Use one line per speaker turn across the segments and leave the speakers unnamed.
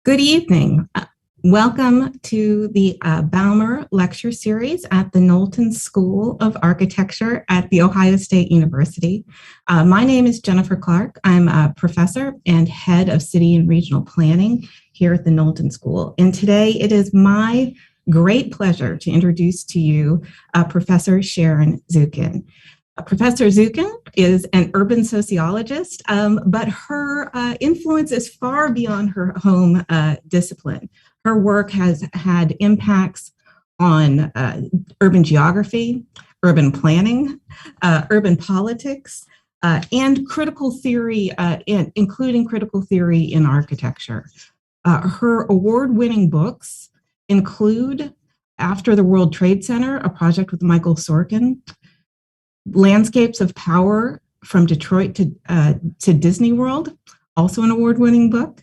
Good evening. Welcome to the Baumer Lecture Series at the Knowlton School of Architecture at The Ohio State University. My name is Jennifer Clark. I'm a professor and head of city and regional planning here at the Knowlton School. And today it is my great pleasure to introduce to you Professor Sharon Zukin. Professor Zukin is an urban sociologist, but her influence is far beyond her home discipline. Her work has had impacts on urban geography, urban planning, urban politics, and critical theory, including critical theory in architecture. Her award-winning books include After the World Trade Center, a project with Michael Sorkin, Landscapes of Power from Detroit to Disney World, also an award-winning book,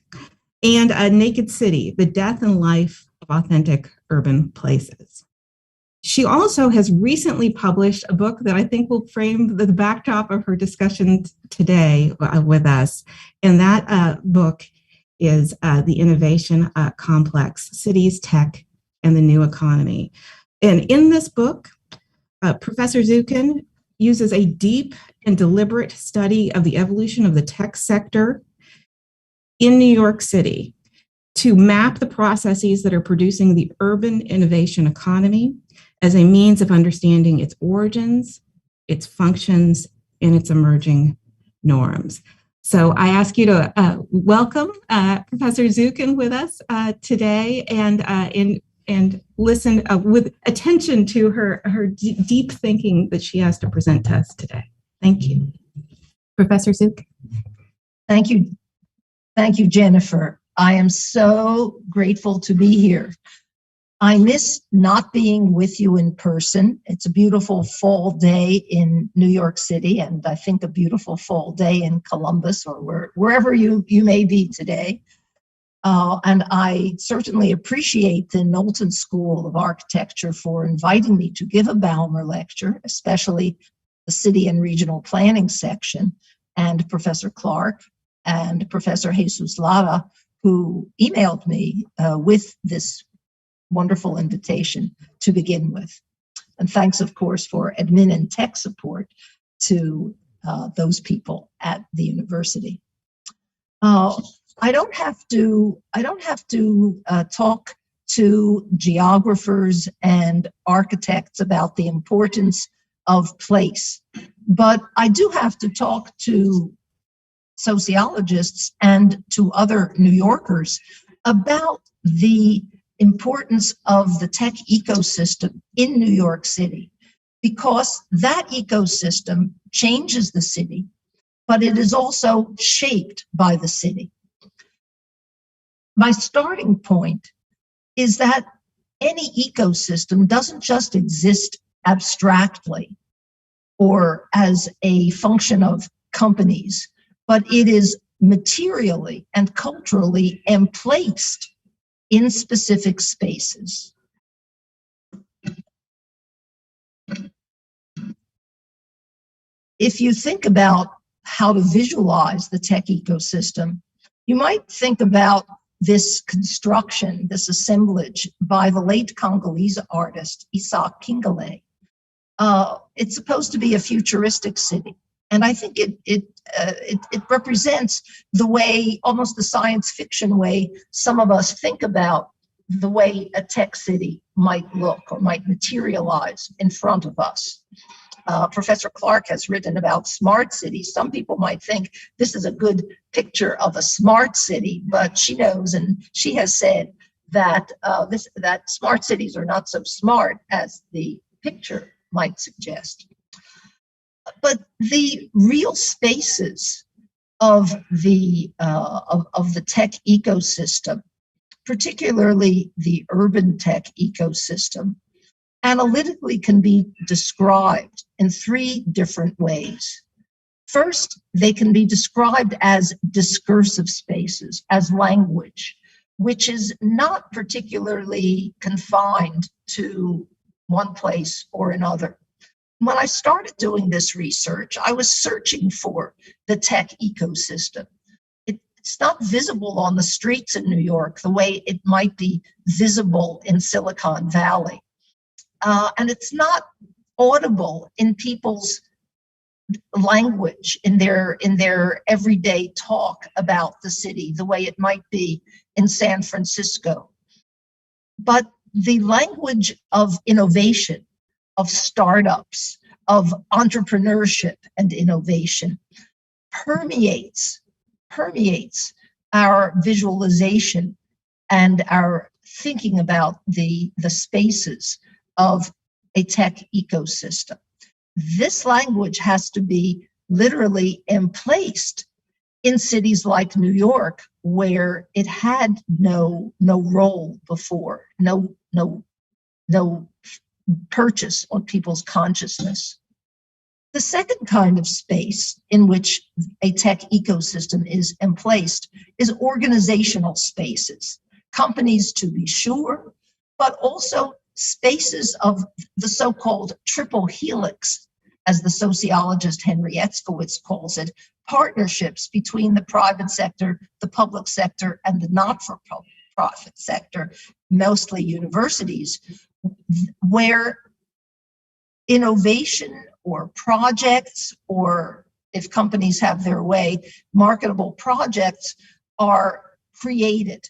and Naked City, The Death and Life of Authentic Urban Places. She also has recently published a book that I think will frame the backdrop of her discussion today with us, and that book is The Innovation Complex, Cities, Tech, and the New Economy. And in this book, Professor Zukin uses a deep and deliberate study of the evolution of the tech sector in New York City to map the processes that are producing the urban innovation economy as a means of understanding its origins, its functions, and its emerging norms. So I ask you to welcome Professor Zukin with us today and listen with attention to her deep thinking that she has to present to us today. Thank you. Professor Zukin.
Thank you. Thank you, Jennifer. I am so grateful to be here. I miss not being with you in person. It's a beautiful fall day in New York City, and I think a beautiful fall day in Columbus or wherever you may be today. And I certainly appreciate the Knowlton School of Architecture for inviting me to give a Baumer lecture, especially the City and Regional Planning section, and Professor Clark and Professor Jesus Lara, who emailed me with this wonderful invitation to begin with. And thanks, of course, for admin and tech support to those people at the university. I don't have to talk to geographers and architects about the importance of place, but I do have to talk to sociologists and to other New Yorkers about the importance of the tech ecosystem in New York City, because that ecosystem changes the city, but it is also shaped by the city. My starting point is that any ecosystem doesn't just exist abstractly or as a function of companies, but it is materially and culturally emplaced in specific spaces. If you think about how to visualize the tech ecosystem, you might think about this construction, this assemblage by the late Congolese artist Isaac Kingale. It's supposed to be a futuristic city, and I think it represents the way, almost the science fiction way, some of us think about the way a tech city might look or might materialize in front of us. Professor Clark has written about smart cities. Some people might think this is a good picture of a smart city, but she knows, and she has said that that smart cities are not so smart as the picture might suggest. But the real spaces of the tech ecosystem, particularly the urban tech ecosystem, analytically can be described in three different ways. First, they can be described as discursive spaces, as language, which is not particularly confined to one place or another. When I started doing this research, I was searching for the tech ecosystem. It it's not visible on the streets in New York the way it might be visible in Silicon Valley. And it's not audible in people's language, in their everyday talk about the city, the way it might be in San Francisco. But the language of innovation, of startups, of entrepreneurship and innovation permeates our visualization and our thinking about the spaces of a tech ecosystem. This language has to be literally emplaced in cities like New York, where it had no role before, no purchase on people's consciousness. The second kind of space in which a tech ecosystem is emplaced is organizational spaces. Companies, to be sure, but also spaces of the so-called triple helix, as the sociologist Henry Etzkowitz calls it, partnerships between the private sector, the public sector, and the not-for-profit sector, mostly universities, where innovation or projects, or if companies have their way, marketable projects are created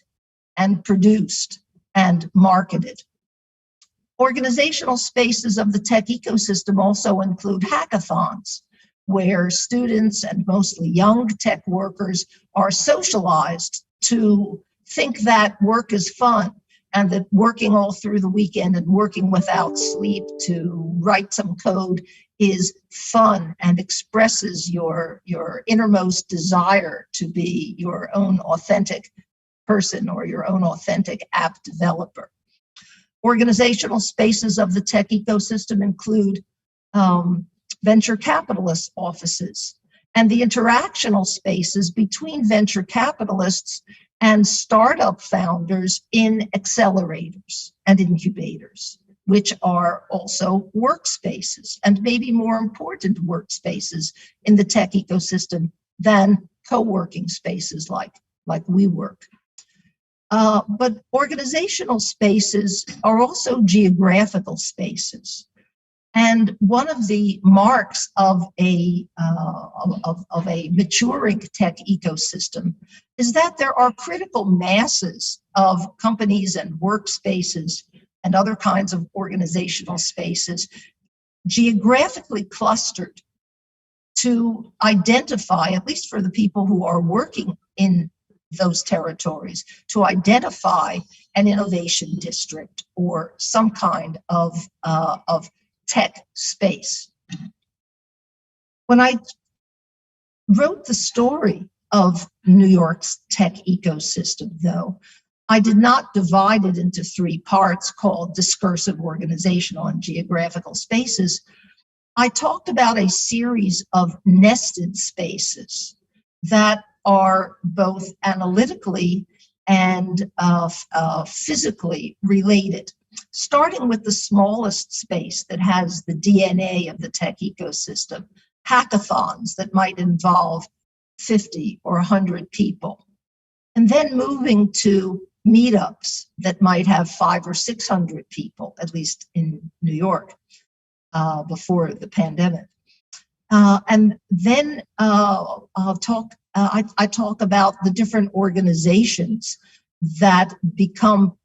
and produced and marketed. Organizational spaces of the tech ecosystem also include hackathons, where students and mostly young tech workers are socialized to think that work is fun, and that working all through the weekend and working without sleep to write some code is fun and expresses your innermost desire to be your own authentic person or your own authentic app developer. Organizational spaces of the tech ecosystem include venture capitalist offices and the interactional spaces between venture capitalists and startup founders in accelerators and incubators, which are also workspaces, and maybe more important workspaces in the tech ecosystem than co-working spaces like WeWork. But organizational spaces are also geographical spaces. And one of the marks of a maturing tech ecosystem is that there are critical masses of companies and workspaces and other kinds of organizational spaces geographically clustered to identify, at least for the people who are working in those territories, to identify an innovation district or some kind of tech space. When I wrote the story of New York's tech ecosystem, though, I did not divide it into three parts called discursive, organizational, and geographical spaces. I talked about a series of nested spaces that are both analytically and physically related, starting with the smallest space that has the DNA of the tech ecosystem, hackathons that might involve 50 or 100 people, and then moving to meetups that might have 500 or 600 people, at least in New York, before the pandemic. And then I talk about the different organizations that become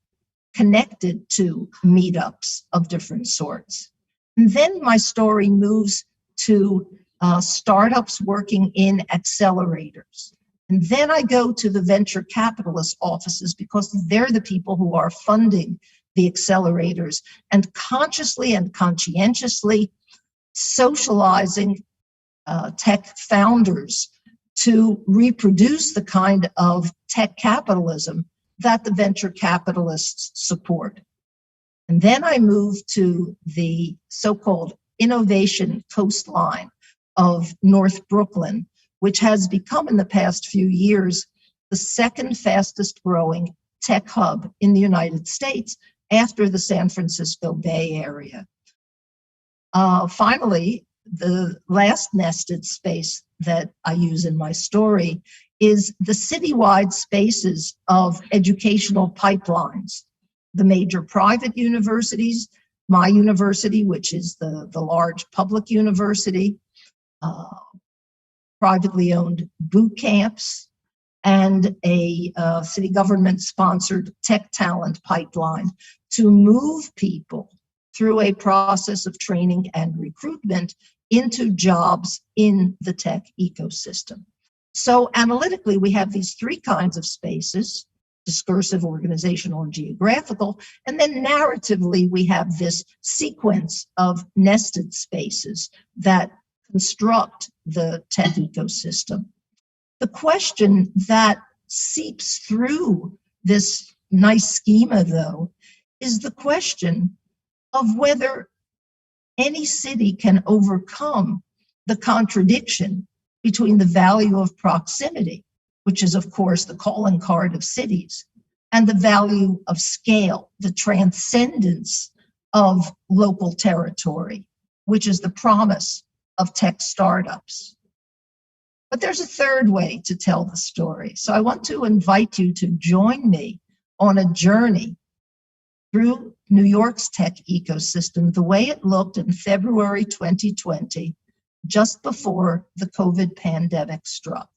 connected to meetups of different sorts. And then my story moves to startups working in accelerators. And then I go to the venture capitalist offices because they're the people who are funding the accelerators and consciously and conscientiously socializing tech founders to reproduce the kind of tech capitalism that the venture capitalists support. And then I move to the so-called innovation coastline of North Brooklyn, which has become in the past few years the second fastest growing tech hub in the United States after the San Francisco Bay Area. Finally, the last nested space that I use in my story is the citywide spaces of educational pipelines. The major private universities, my university, which is the large public university, privately owned boot camps, and a city government-sponsored tech talent pipeline to move people through a process of training and recruitment into jobs in the tech ecosystem. So analytically, we have these three kinds of spaces: discursive, organizational, and geographical. And then narratively, we have this sequence of nested spaces that construct the tech ecosystem. The question that seeps through this nice schema, though, is the question of whether any city can overcome the contradiction between the value of proximity, which is, of course, the calling card of cities, and the value of scale, the transcendence of local territory, which is the promise of tech startups. But there's a third way to tell the story. So I want to invite you to join me on a journey through New York's tech ecosystem, the way it looked in February 2020, just before the COVID pandemic struck.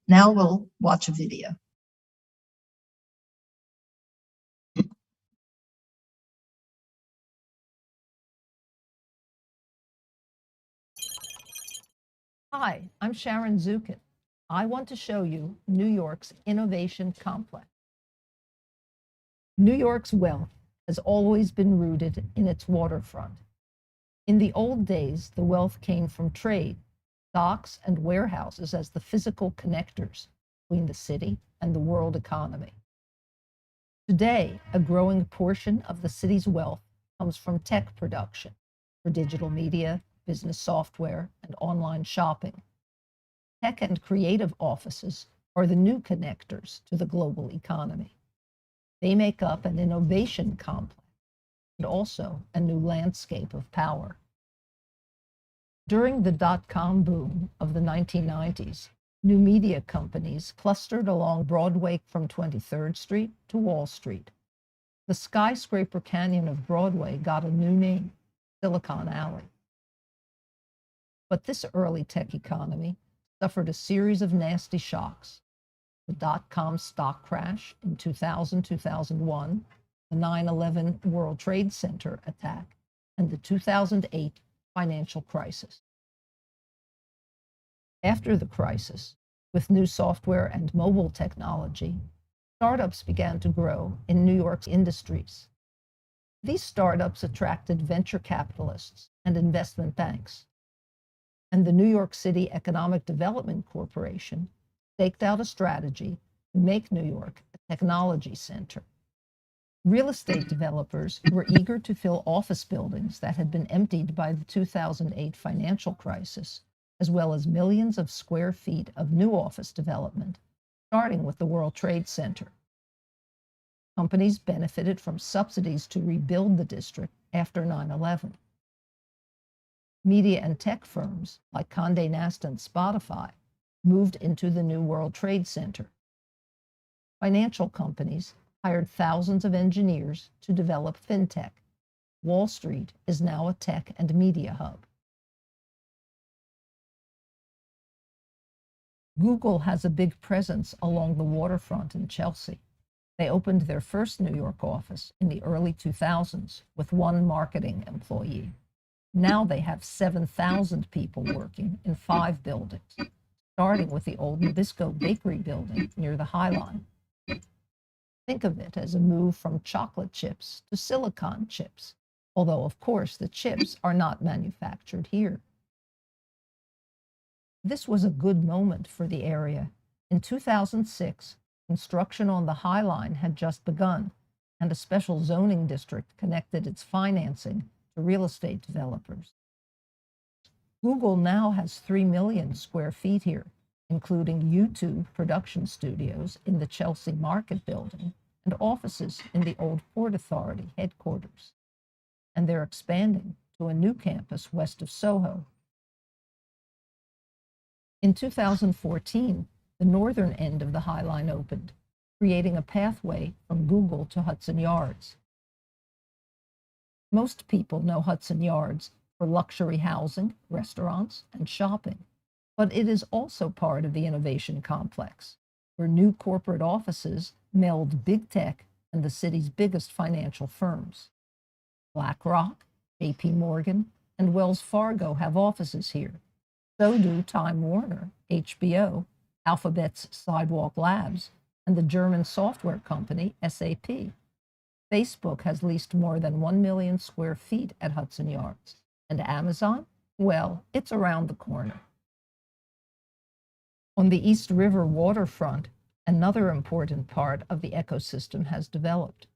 Now we'll watch a video.
Hi, I'm Sharon Zukin. I want to show you New York's innovation complex. New York's wealth has always been rooted in its waterfront. In the old days, the wealth came from trade, docks and warehouses as the physical connectors between the city and the world economy. Today, a growing portion of the city's wealth comes from tech production for digital media, business software, and online shopping. Tech and creative offices are the new connectors to the global economy. They make up an innovation complex and also a new landscape of power. During the dot-com boom of the 1990s, new media companies clustered along Broadway from 23rd Street to Wall Street. The skyscraper canyon of Broadway got a new name, Silicon Alley. But this early tech economy suffered a series of nasty shocks: the dot-com stock crash in 2000-2001, the 9/11 World Trade Center attack, and the 2008 financial crisis. After the crisis, with new software and mobile technology, startups began to grow in New York's industries. These startups attracted venture capitalists and investment banks. And the New York City Economic Development Corporation staked out a strategy to make New York a technology center. Real estate developers were eager to fill office buildings that had been emptied by the 2008 financial crisis, as well as millions of square feet of new office development, starting with the World Trade Center. Companies benefited from subsidies to rebuild the district after 9/11. Media and tech firms like Condé Nast and Spotify moved into the new World Trade Center. Financial companies hired thousands of engineers to develop fintech. Wall Street is now a tech and media hub. Google has a big presence along the waterfront in Chelsea. They opened their first New York office in the early 2000s with one marketing employee. Now they have 7,000 people working in 5 buildings, starting with the old Nabisco Bakery building near the High Line. Think of it as a move from chocolate chips to silicon chips, although of course the chips are not manufactured here. This was a good moment for the area. In 2006, construction on the High Line had just begun, and a special zoning district connected its financing to real estate developers. Google now has 3 million square feet here, including YouTube production studios in the Chelsea Market building and offices in the old Port Authority headquarters. And they're expanding to a new campus west of Soho. In 2014, the northern end of the High Line opened, creating a pathway from Google to Hudson Yards. Most people know Hudson Yards for luxury housing, restaurants, and shopping, but it is also part of the innovation complex, where new corporate offices meld big tech and the city's biggest financial firms. BlackRock, JP Morgan, and Wells Fargo have offices here. So do Time Warner, HBO, Alphabet's Sidewalk Labs, and the German software company SAP. Facebook has leased more than 1 million square feet at Hudson Yards. And Amazon? Well, it's around the corner. On the East River waterfront, another important part of the ecosystem has developed.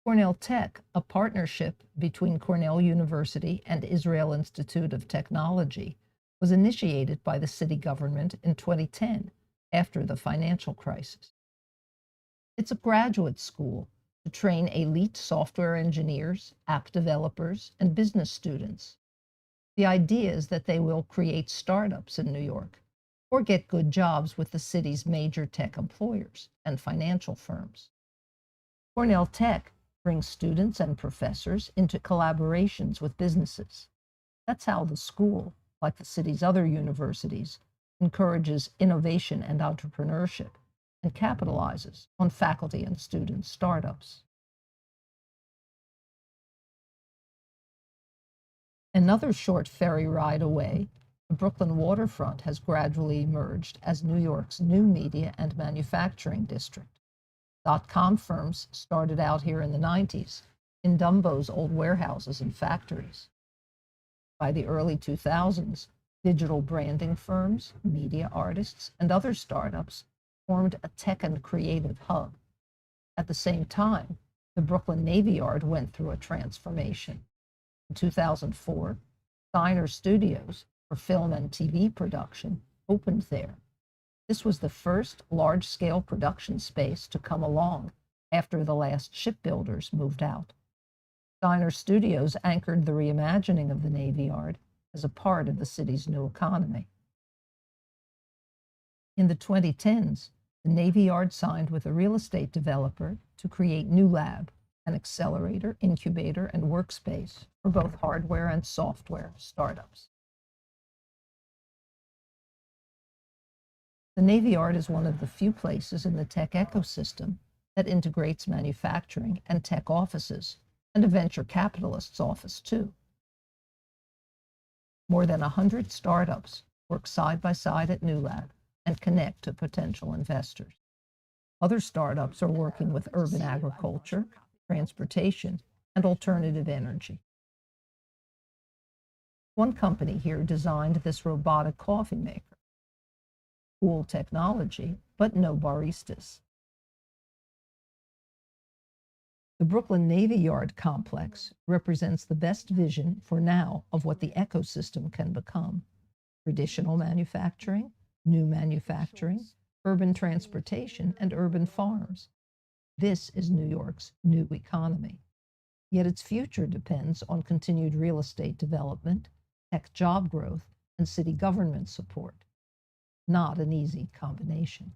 Cornell Tech, a partnership between Cornell University and Israel Institute of Technology, was initiated by the city government in 2010 after the financial crisis. It's a graduate school to train elite software engineers, app developers, and business students. The idea is that they will create startups in New York or get good jobs with the city's major tech employers and financial firms. Cornell Tech brings students and professors into collaborations with businesses. That's how the school, like the city's other universities, encourages innovation and entrepreneurship and capitalizes on faculty and student startups. Another short ferry ride away, the Brooklyn waterfront has gradually emerged as New York's new media and manufacturing district. .com firms started out here in the 90s, in Dumbo's old warehouses and factories. By the early 2000s, digital branding firms, media artists, and other startups formed a tech and creative hub. At the same time, the Brooklyn Navy Yard went through a transformation. In 2004, Steiner Studios for film and TV production opened there. This was the first large-scale production space to come along after the last shipbuilders moved out. Steiner Studios anchored the reimagining of the Navy Yard as a part of the city's new economy. In the 2010s, the Navy Yard signed with a real estate developer to create New Lab, an accelerator, incubator, and workspace for both hardware and software startups. The Navy Yard is one of the few places in the tech ecosystem that integrates manufacturing and tech offices, and a venture capitalist's office too. More than 100 startups work side by side at New Lab and connect to potential investors. Other startups are working with urban agriculture, transportation, and alternative energy. One company here designed this robotic coffee maker. Cool technology, but no baristas. The Brooklyn Navy Yard complex represents the best vision for now of what the ecosystem can become: traditional manufacturing, new manufacturing, urban transportation, and urban farms. This is New York's new economy. Yet its future depends on continued real estate development, tech job growth, and city government support. Not an easy combination.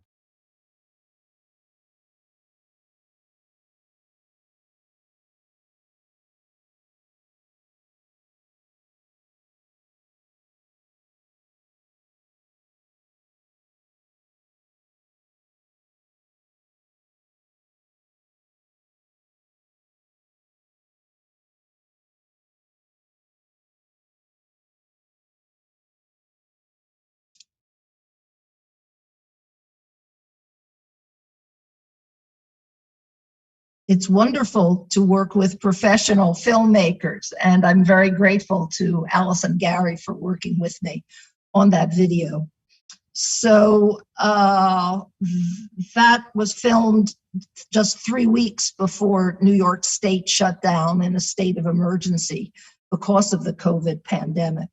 It's wonderful to work with professional filmmakers, and I'm very grateful to Alice and Gary for working with me on that video. So that was filmed just 3 weeks before New York State shut down in a state of emergency because of the COVID pandemic.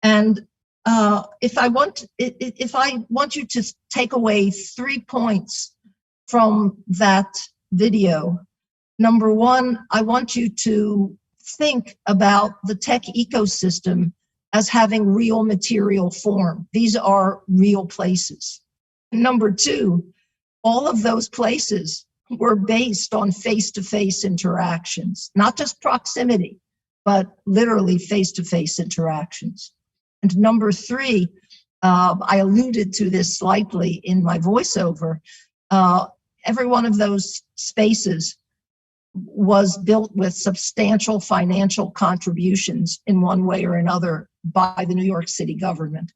And if I want you to take away 3 points from that video, number one, I want you to think about the tech ecosystem as having real material form. These are real places. Number two, all of those places were based on face-to-face interactions, not just proximity, but literally face-to-face interactions. And number three, I alluded to this slightly in my voiceover, every one of those spaces was built with substantial financial contributions in one way or another by the New York City government.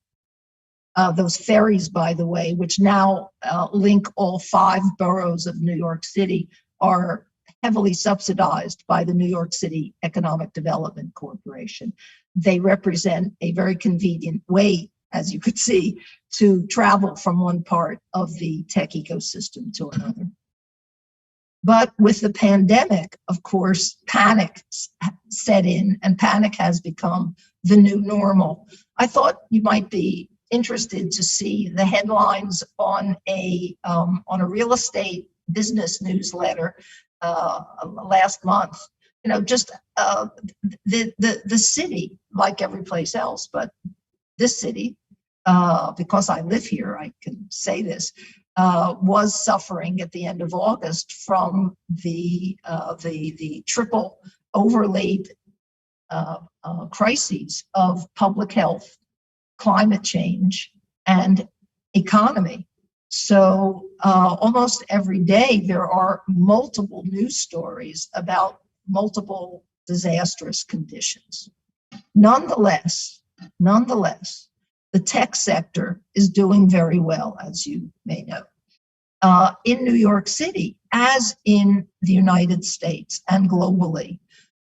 Those ferries, by the way, which now link all 5 boroughs of New York City, are heavily subsidized by the New York City Economic Development Corporation. They represent a very convenient way, as you could see, to travel from one part of the tech ecosystem to another. But with the pandemic, of course, panic set in, and panic has become the new normal. I thought you might be interested to see the headlines on a real estate business newsletter last month. You know, just the city, like every place else, but this city, because I live here, I can say this, was suffering at the end of August from the triple overlaid crises of public health, climate change, and economy. So almost every day there are multiple news stories about multiple disastrous conditions. Nonetheless, the tech sector is doing very well, as you may know. In New York City, as in the United States and globally,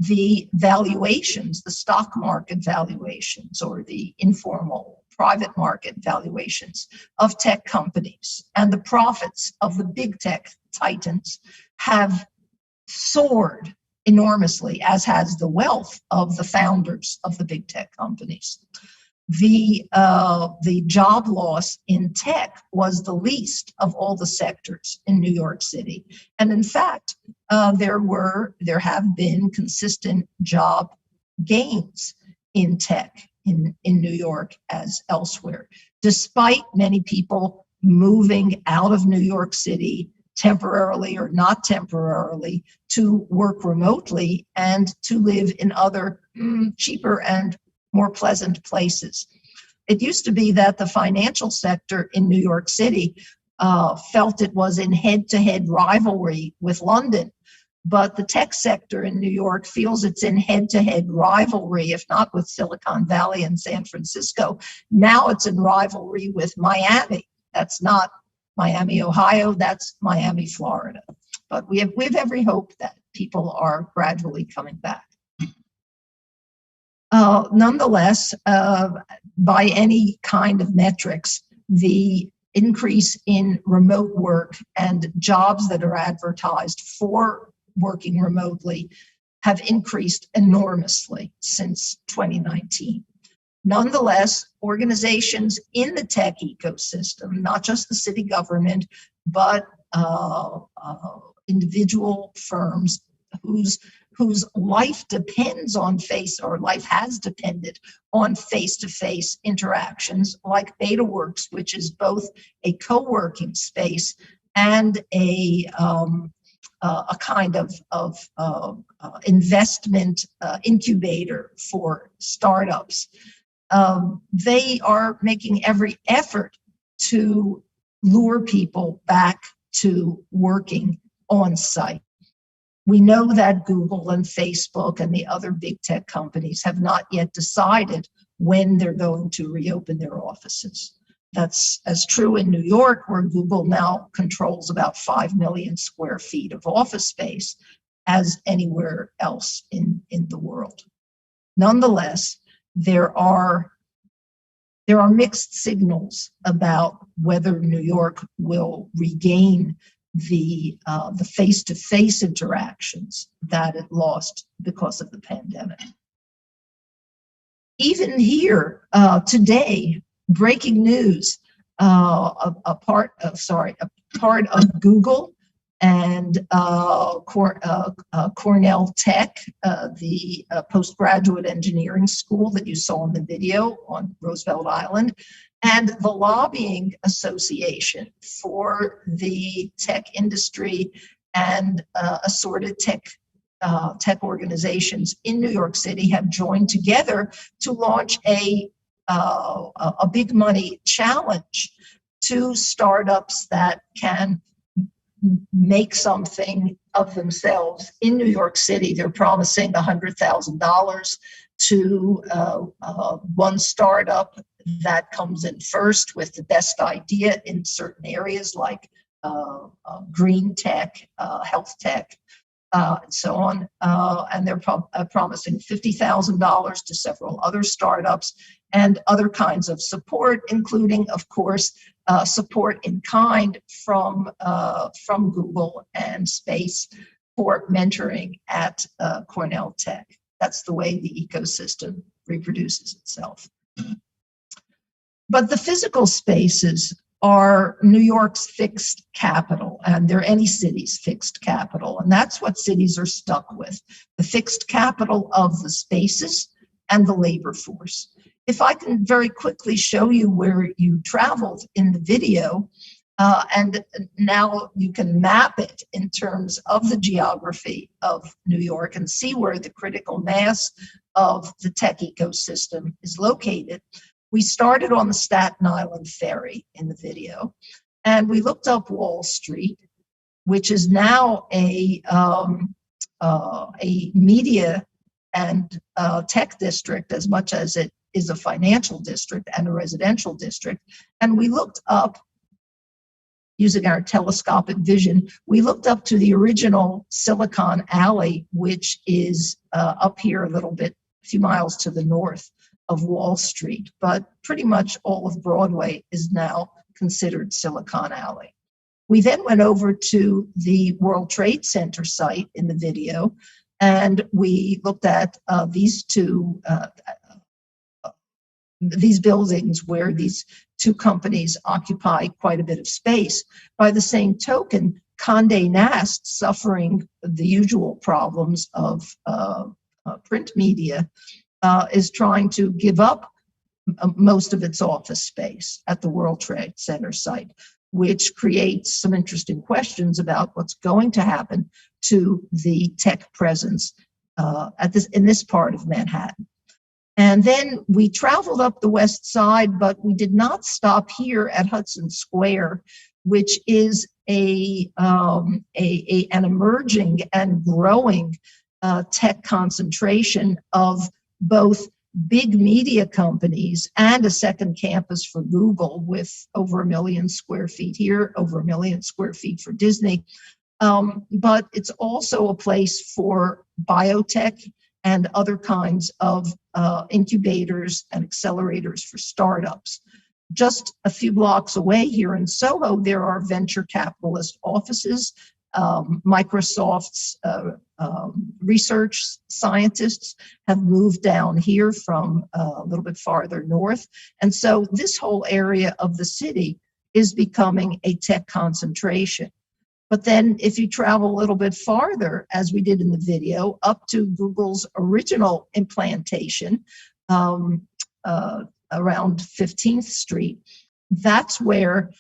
the valuations, the stock market valuations, or the informal private market valuations of tech companies and the profits of the big tech titans have soared enormously, as has the wealth of the founders of the big tech companies. The job loss in tech was the least of all the sectors in New York City. And in fact, there have been consistent job gains in tech in New York as elsewhere, despite many people moving out of New York City temporarily or not temporarily to work remotely and to live in other cheaper and more pleasant places. It used to be that the financial sector in New York City felt it was in head-to-head rivalry with London, but the tech sector in New York feels it's in head-to-head rivalry, if not with Silicon Valley and San Francisco. Now it's in rivalry with Miami. That's not Miami, Ohio, that's Miami, Florida. But we have every hope that people are gradually coming back. Nonetheless, by any kind of metrics, the increase in remote work and jobs that are advertised for working remotely have increased enormously since 2019. Nonetheless, organizations in the tech ecosystem, not just the city government, but individual firms whose life depends on life has depended on face-to-face interactions, like BetaWorks, which is both a co-working space and a kind of investment incubator for startups. They are making every effort to lure people back to working on site. We know that Google and Facebook and the other big tech companies have not yet decided when they're going to reopen their offices. That's as true in New York, where Google now controls about 5 million square feet of office space, as anywhere else in the world. Nonetheless, there are mixed signals about whether New York will regain the face-to-face interactions that it lost because of the pandemic. Even here today, breaking news: a part of Google and Cornell Tech, the postgraduate engineering school that you saw in the video on Roosevelt Island, And the Lobbying Association for the tech industry and assorted tech organizations in New York City have joined together to launch a big money challenge to startups that can make something of themselves in New York City. They're promising $100,000 to one startup that comes in first with the best idea in certain areas like green tech, health tech, and so on. And they're promising $50,000 to several other startups and other kinds of support, including, of course, support in kind from Google and space for mentoring at Cornell Tech. That's the way the ecosystem reproduces itself. But the physical spaces are New York's fixed capital, and they're any city's fixed capital. And that's what cities are stuck with, the fixed capital of the spaces and the labor force. If I can very quickly show you where you traveled in the video, and now you can map it in terms of the geography of New York and see where the critical mass of the tech ecosystem is located. We started on the Staten Island ferry in the video, and we looked up Wall Street, which is now a media and tech district as much as it is a financial district and a residential district. And we looked up, using our telescopic vision, we looked up to the original Silicon Alley, which is up here a little bit, a few miles to the north of Wall Street, but pretty much all of Broadway is now considered Silicon Alley. We then went over to the World Trade Center site in the video, and we looked at these buildings where these two companies occupy quite a bit of space. By the same token, Condé Nast, suffering the usual problems of print media, is trying to give up most of its office space at the World Trade Center site, which creates some interesting questions about what's going to happen to the tech presence in this part of Manhattan. And then we traveled up the West Side, but we did not stop here at Hudson Square, which is an emerging and growing tech concentration of both big media companies and a second campus for Google with over 1 million square feet here, over 1 million square feet for Disney. But it's also a place for biotech and other kinds of incubators and accelerators for startups. Just a few blocks away here in Soho, there are venture capitalist offices. Microsoft's research scientists have moved down here from a little bit farther north. And so this whole area of the city is becoming a tech concentration. But then if you travel a little bit farther, as we did in the video, up to Google's original implantation around 15th Street, that's where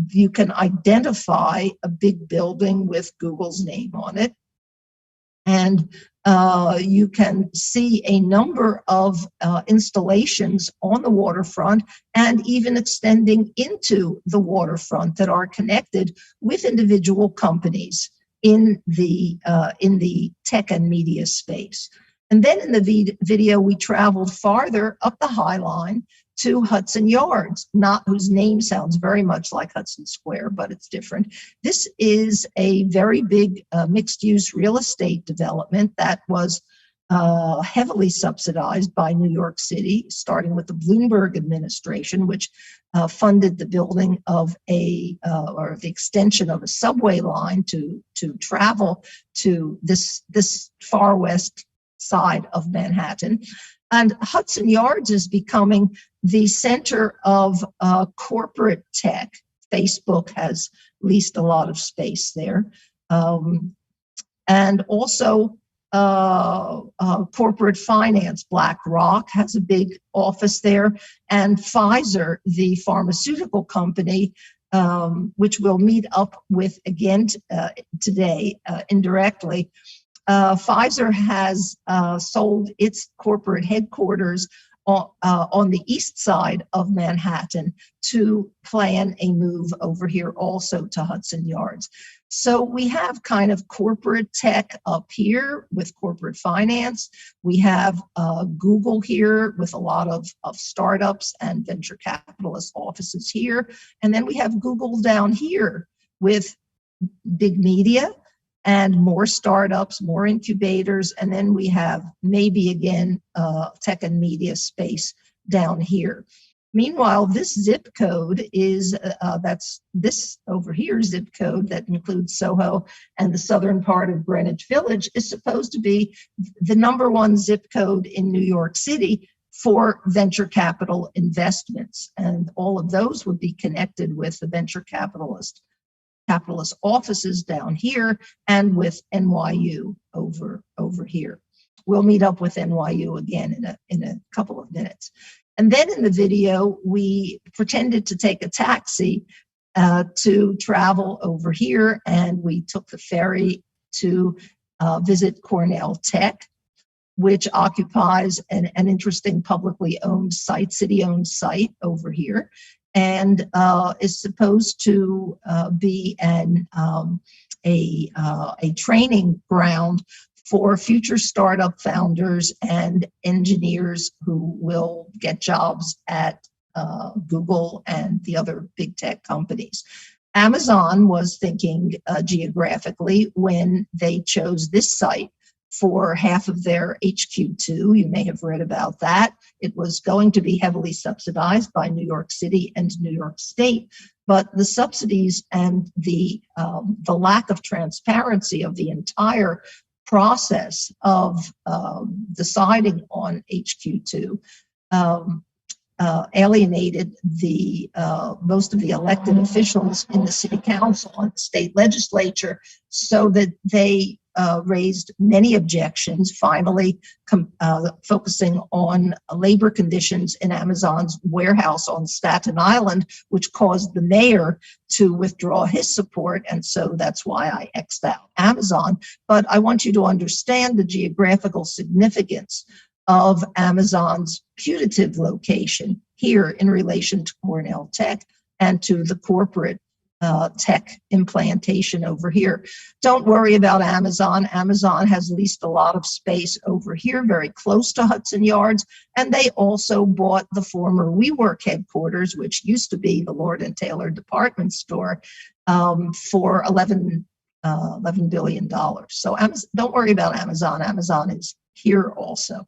you can identify a big building with Google's name on it. And you can see a number of installations on the waterfront and even extending into the waterfront that are connected with individual companies in the tech and media space. And then in the video, we traveled farther up the High Line to Hudson Yards, whose name sounds very much like Hudson Square, but it's different. This is a very big mixed-use real estate development that was heavily subsidized by New York City, starting with the Bloomberg administration, which funded the building of or the extension of a subway line to travel to this far west side of Manhattan. And Hudson Yards is becoming the center of corporate tech. Facebook has leased a lot of space there. And also corporate finance. BlackRock has a big office there, and Pfizer, the pharmaceutical company, which we'll meet up with again today indirectly. Pfizer has sold its corporate headquarters on the east side of Manhattan to plan a move over here also to Hudson Yards. So we have kind of corporate tech up here with corporate finance. We have Google here with a lot of startups and venture capitalist offices here. And then we have Google down here with big media and more startups, more incubators. And then we have maybe again tech and media space down here. Meanwhile, this zip code is, that's this over here zip code that includes Soho and the southern part of Greenwich Village, is supposed to be the #1 zip code in New York City for venture capital investments. And all of those would be connected with the venture capitalist offices down here and with NYU over here. We'll meet up with NYU again in a couple of minutes. And then in the video, we pretended to take a taxi to travel over here, and we took the ferry to visit Cornell Tech, which occupies an interesting publicly owned site, city-owned site over here, and is supposed to be a training ground for future startup founders and engineers who will get jobs at Google and the other big tech companies. Amazon was thinking geographically when they chose this site for half of their HQ2. You may have read about that. It was going to be heavily subsidized by New York City and New York State, but the subsidies and the lack of transparency of the entire process of deciding on HQ2 alienated the most of the elected officials in the city council and the state legislature, so that they raised many objections, finally focusing on labor conditions in Amazon's warehouse on Staten Island, which caused the mayor to withdraw his support. And so that's why I X'd out Amazon. But I want you to understand the geographical significance of Amazon's putative location here in relation to Cornell Tech and to the corporate tech implantation over here. Don't worry about Amazon. Amazon has leased a lot of space over here, very close to Hudson Yards, and they also bought the former WeWork headquarters, which used to be the Lord & Taylor department store, for $11 billion. So don't worry about Amazon. Amazon is here also.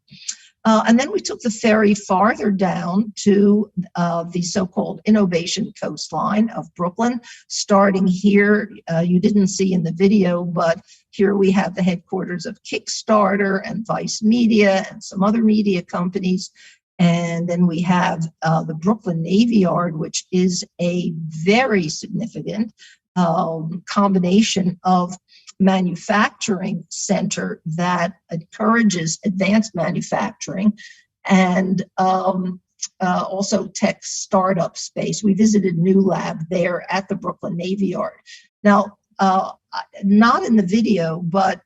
And then we took the ferry farther down to the so-called innovation coastline of Brooklyn. Starting here, you didn't see in the video, but here we have the headquarters of Kickstarter and Vice Media and some other media companies. And then we have the Brooklyn Navy Yard, which is a very significant combination of manufacturing center that encourages advanced manufacturing and also tech startup space. We visited New Lab there at the Brooklyn Navy Yard. Now, not in the video, but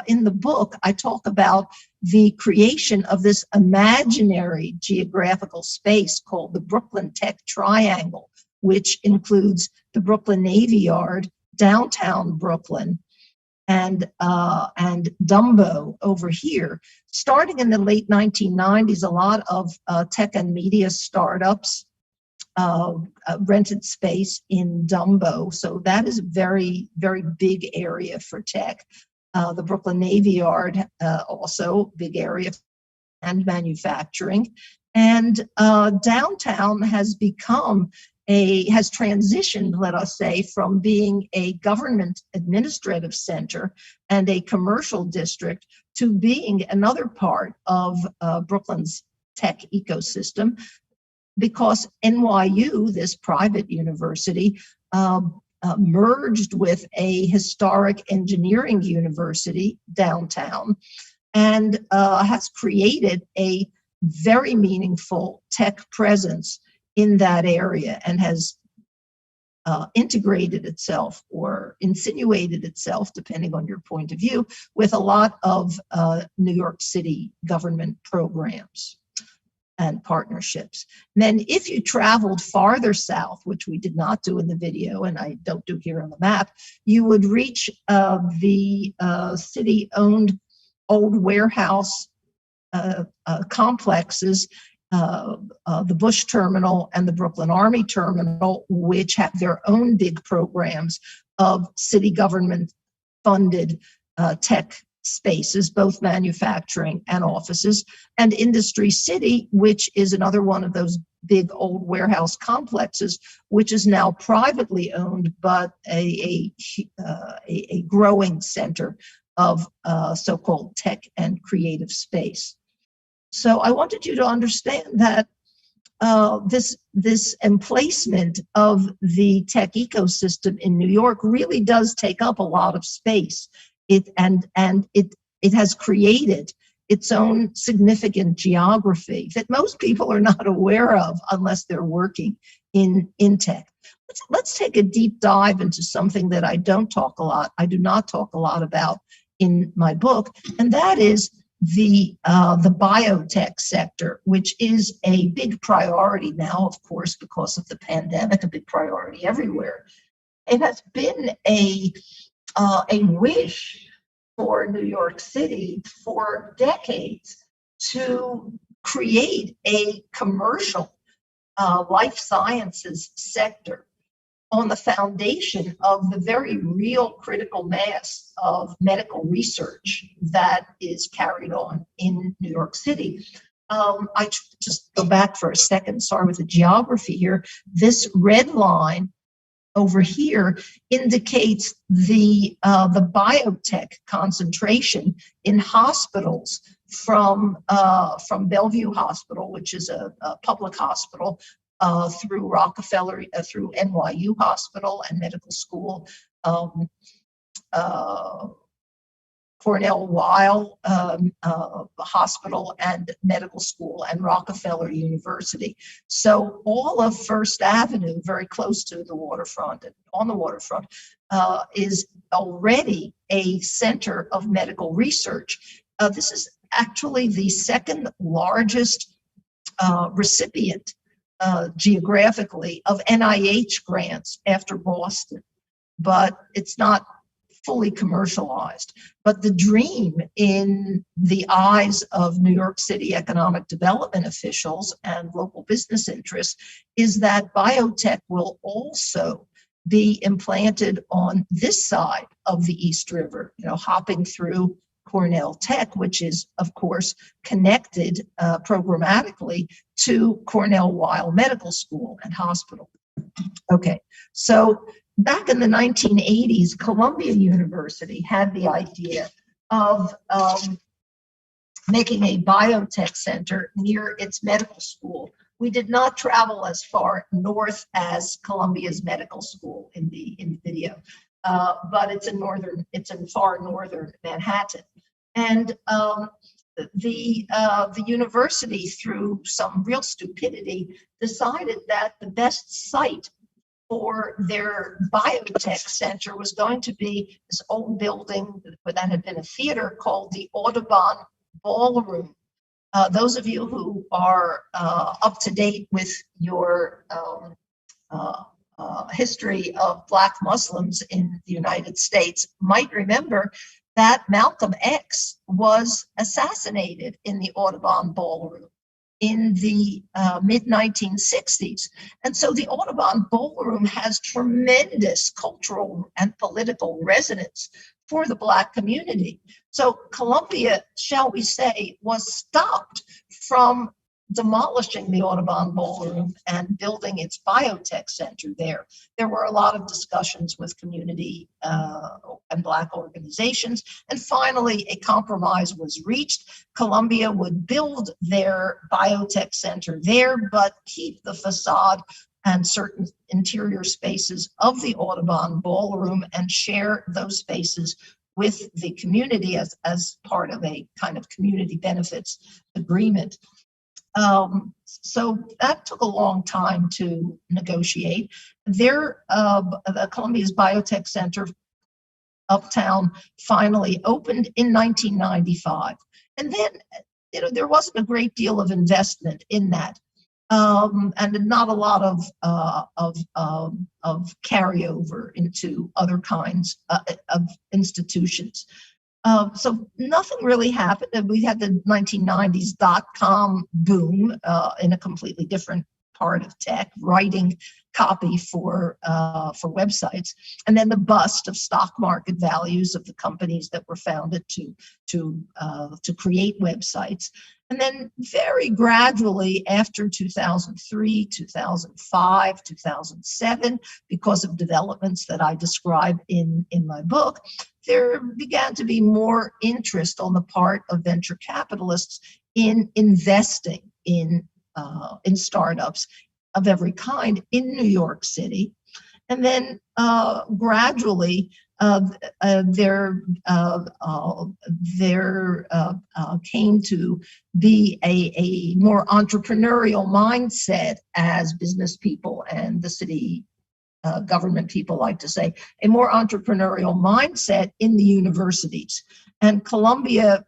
in the book, I talk about the creation of this imaginary geographical space called the Brooklyn Tech Triangle, which includes the Brooklyn Navy Yard, downtown Brooklyn, and Dumbo over here. Starting in the late 1990s, a lot of tech and media startups rented space in Dumbo. So that is a very, very big area for tech. The Brooklyn Navy Yard, also big area, and manufacturing. And downtown has transitioned, let us say, from being a government administrative center and a commercial district to being another part of Brooklyn's tech ecosystem, because NYU, this private university, merged with a historic engineering university downtown, and has created a very meaningful tech presence in that area, and has integrated itself or insinuated itself, depending on your point of view, with a lot of New York City government programs and partnerships. And then if you traveled farther south, which we did not do in the video, and I don't do here on the map, you would reach the city-owned old warehouse complexes, the Bush Terminal and the Brooklyn Army Terminal, which have their own big programs of city government funded tech spaces, both manufacturing and offices, and Industry City, which is another one of those big old warehouse complexes, which is now privately owned, but a growing center of so-called tech and creative space. So I wanted you to understand that this emplacement of the tech ecosystem in New York really does take up a lot of space. It has created its own significant geography that most people are not aware of unless they're working in tech. Let's take a deep dive into something that I do not talk a lot about in my book, and that is the biotech sector, which is a big priority now, of course, because of the pandemic, a big priority everywhere. It has been a wish for New York City for decades to create a commercial life sciences sector on the foundation of the very real critical mass of medical research that is carried on in New York City. I just go back for a second, sorry, with the geography here. This red line over here indicates the biotech concentration in hospitals from Bellevue Hospital, which is a public hospital, through Rockefeller, through NYU Hospital and Medical School, Cornell Weill Hospital and Medical School, and Rockefeller University. So all of First Avenue, very close to the waterfront and on the waterfront, is already a center of medical research. This is actually the second largest recipient geographically of NIH grants after Boston, but it's not fully commercialized. But the dream in the eyes of New York City economic development officials and local business interests is that biotech will also be implanted on this side of the East River, hopping through Cornell Tech, which is, of course, connected programmatically to Cornell Weill Medical School and Hospital. Okay, so back in the 1980s, Columbia University had the idea of making a biotech center near its medical school. We did not travel as far north as Columbia's medical school in the video, but it's in far northern Manhattan. And the university, through some real stupidity, decided that the best site for their biotech center was going to be this old building that had been a theater called the Audubon Ballroom. Those of you who are up to date with your history of Black Muslims in the United States might remember that Malcolm X was assassinated in the Audubon Ballroom in the mid-1960s. And so the Audubon Ballroom has tremendous cultural and political resonance for the Black community. So Columbia, shall we say, was stopped from demolishing the Audubon Ballroom and building its biotech center there. There were a lot of discussions with community and Black organizations, and finally a compromise was reached. Columbia would build their biotech center there, but keep the facade and certain interior spaces of the Audubon Ballroom and share those spaces with the community as part of a kind of community benefits agreement. So that took a long time to negotiate. The Columbia's Biotech Center uptown finally opened in 1995. And then, there wasn't a great deal of investment in that. And not a lot of carryover into other kinds of institutions. So nothing really happened. We had the 1990s .com boom in a completely different part of tech, writing copy for websites, and then the bust of stock market values of the companies that were founded to create websites. And then very gradually after 2003, 2005, 2007, because of developments that I describe in my book, there began to be more interest on the part of venture capitalists in investing in startups of every kind in New York City. And then gradually there came to be a more entrepreneurial mindset, as business people and the city government people like to say, a more entrepreneurial mindset in the universities. And Columbia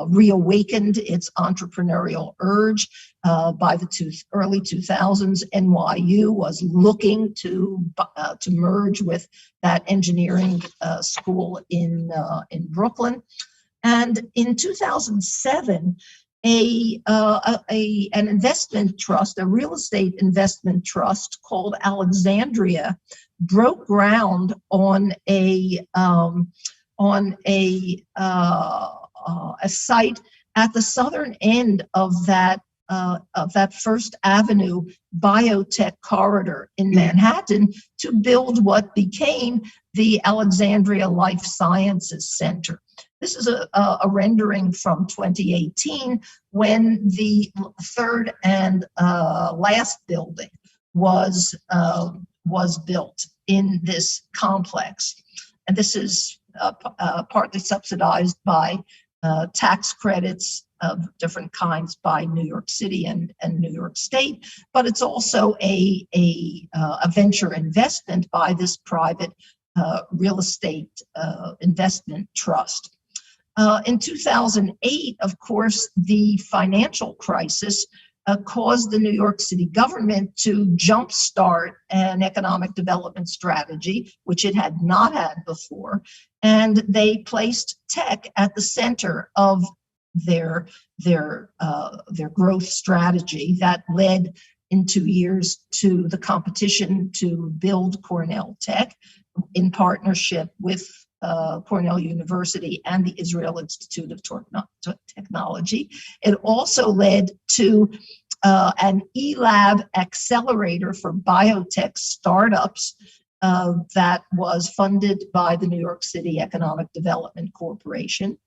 reawakened its entrepreneurial urge. By the early 2000s, NYU was looking to merge with that engineering school in Brooklyn. And in 2007, an investment trust, a real estate investment trust called Alexandria, broke ground on a site at the southern end of that First Avenue Biotech corridor in Manhattan to build what became the Alexandria Life Sciences Center. This is a rendering from 2018 when the third and last building was built in this complex. And this is partly subsidized by tax credits of different kinds by New York City and New York State, but it's also a venture investment by this private real estate investment trust. In 2008, of course, the financial crisis caused the New York City government to jumpstart an economic development strategy, which it had not had before, and they placed tech at the center of their growth strategy that led in 2 years to the competition to build Cornell Tech in partnership with Cornell University and the Israel Institute of Technology. It also led to an eLab accelerator for biotech startups that was funded by the New York City Economic Development Corporation,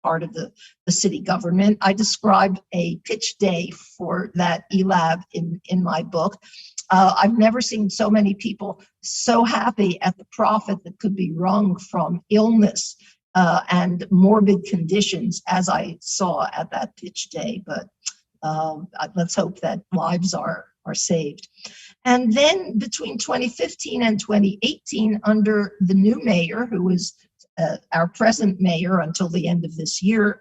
part of the city government. I described a pitch day for that eLab in my book. I've never seen so many people so happy at the profit that could be wrung from illness and morbid conditions as I saw at that pitch day. But let's hope that lives are saved. And then between 2015 and 2018, under the new mayor, who is our present mayor until the end of this year,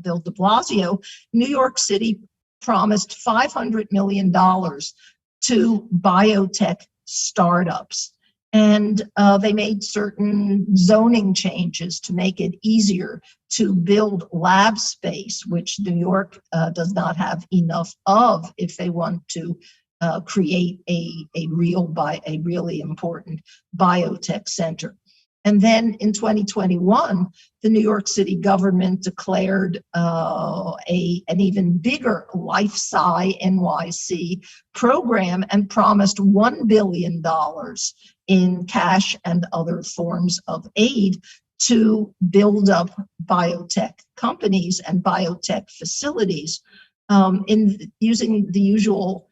Bill de Blasio, New York City promised $500 million to biotech startups. And they made certain zoning changes to make it easier to build lab space, which New York does not have enough of if they want to create a really important biotech center. And then in 2021, the New York City government declared an even bigger Life Sci NYC program and promised $1 billion in cash and other forms of aid to build up biotech companies and biotech facilities in using the usual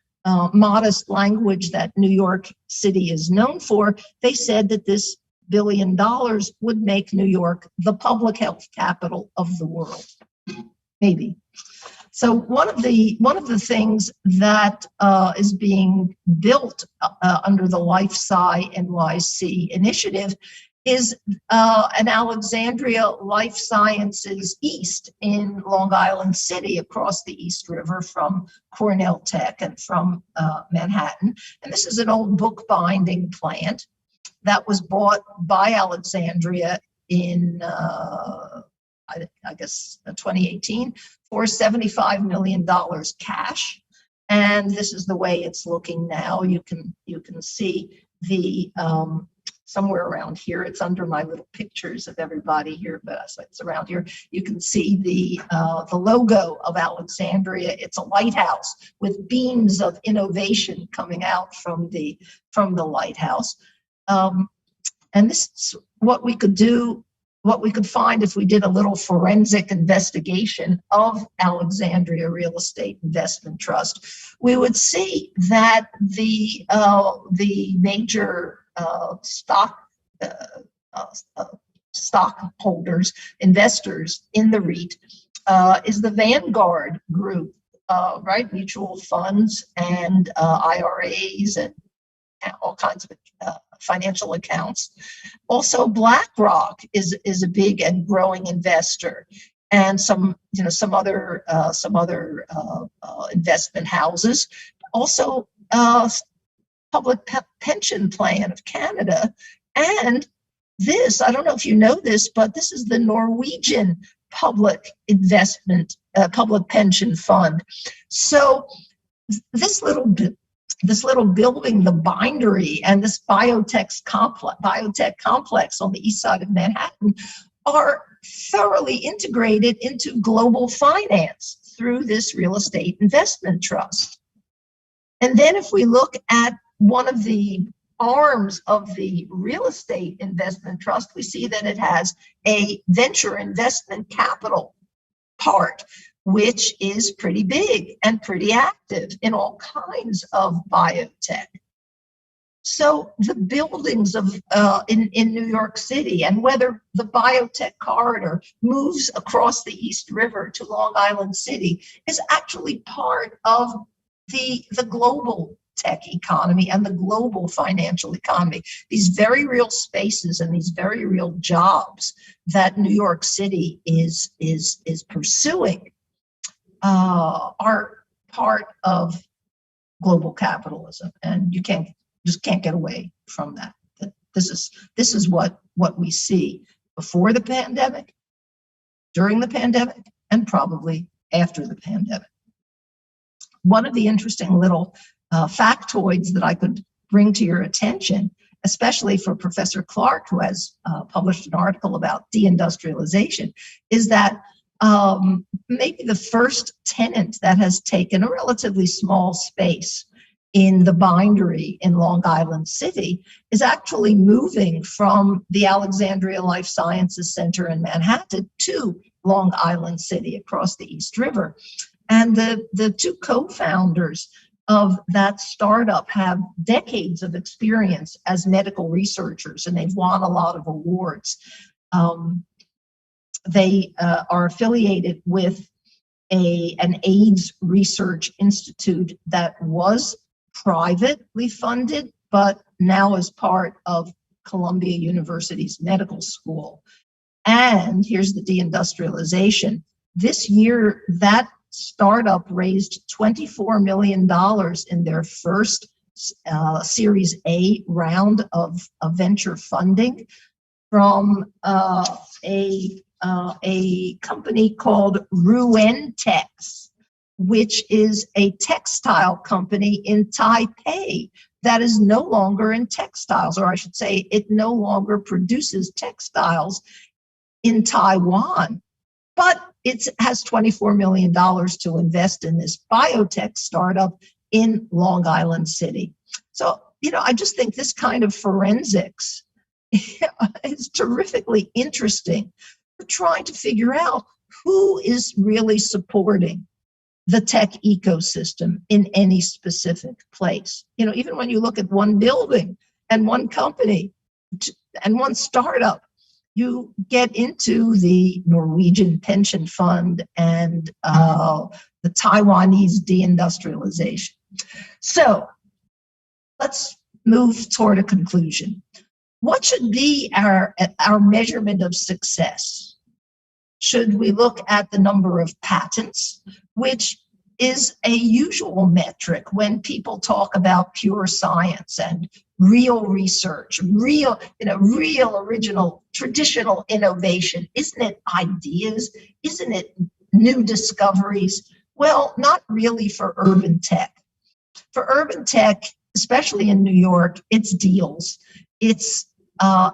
modest language that New York City is known for. They said that this billion would make New York the public health capital of the world. Maybe. So one of the things that is being built under the Life Sci NYC initiative is an Alexandria Life Sciences East in Long Island City, across the East River from Cornell Tech and from Manhattan. And this is an old bookbinding plant that was bought by Alexandria in, I guess, 2018 for $75 million cash. And this is the way it's looking now. You can see the somewhere around here. It's under my little pictures of everybody here, but it's around here. You can see the logo of Alexandria. It's a lighthouse with beams of innovation coming out from the lighthouse. And this is what we could do, what we could find if we did a little forensic investigation of Alexandria Real Estate Investment Trust. We would see that the major stockholders, investors in the REIT is the Vanguard Group, right? Mutual funds and IRAs and all kinds of financial accounts. Also, BlackRock is a big and growing investor, and some other investment houses. Also, Public Pension Plan of Canada, and this, I don't know if you know this, but this is the Norwegian Public Pension Fund. So this little building, the Bindery, and this biotech complex on the east side of Manhattan are thoroughly integrated into global finance through this real estate investment trust. And then if we look at one of the arms of the real estate investment trust, we see that it has a venture investment capital part, which is pretty big and pretty active in all kinds of biotech. So the buildings of in New York City, and whether the biotech corridor moves across the East River to Long Island City, is actually part of the global tech economy and the global financial economy. These very real spaces and these very real jobs that New York City is pursuing are part of global capitalism, and you just can't get away from that. This is what we see before the pandemic, during the pandemic, and probably after the pandemic. One of the interesting little factoids that I could bring to your attention, especially for Professor Clark, who has published an article about deindustrialization, is that maybe the first tenant that has taken a relatively small space in the Bindery in Long Island City is actually moving from the Alexandria Life Sciences Center in Manhattan to Long Island City across the East River. And the two co-founders of that startup have decades of experience as medical researchers, and they've won a lot of awards. They are affiliated with an AIDS research institute that was privately funded, but now is part of Columbia University's medical school. And here's the deindustrialization. This year, that startup raised $24 million in their first Series A round of venture funding from a company called Ruentex, which is a textile company in Taipei that is no longer in textiles, or I should say it no longer produces textiles in Taiwan. But it has $24 million to invest in this biotech startup in Long Island City. So, I just think this kind of forensics is terrifically interesting for trying to figure out who is really supporting the tech ecosystem in any specific place. Even when you look at one building and one company, and one startup, you get into the Norwegian pension fund and the Taiwanese deindustrialization. So let's move toward a conclusion. What should be our measurement of success? Should we look at the number of patents, which is a usual metric when people talk about pure science and real research, real original, traditional innovation? Isn't it ideas? Isn't it new discoveries? Well, not really for urban tech. For urban tech, especially in New York, it's deals. It's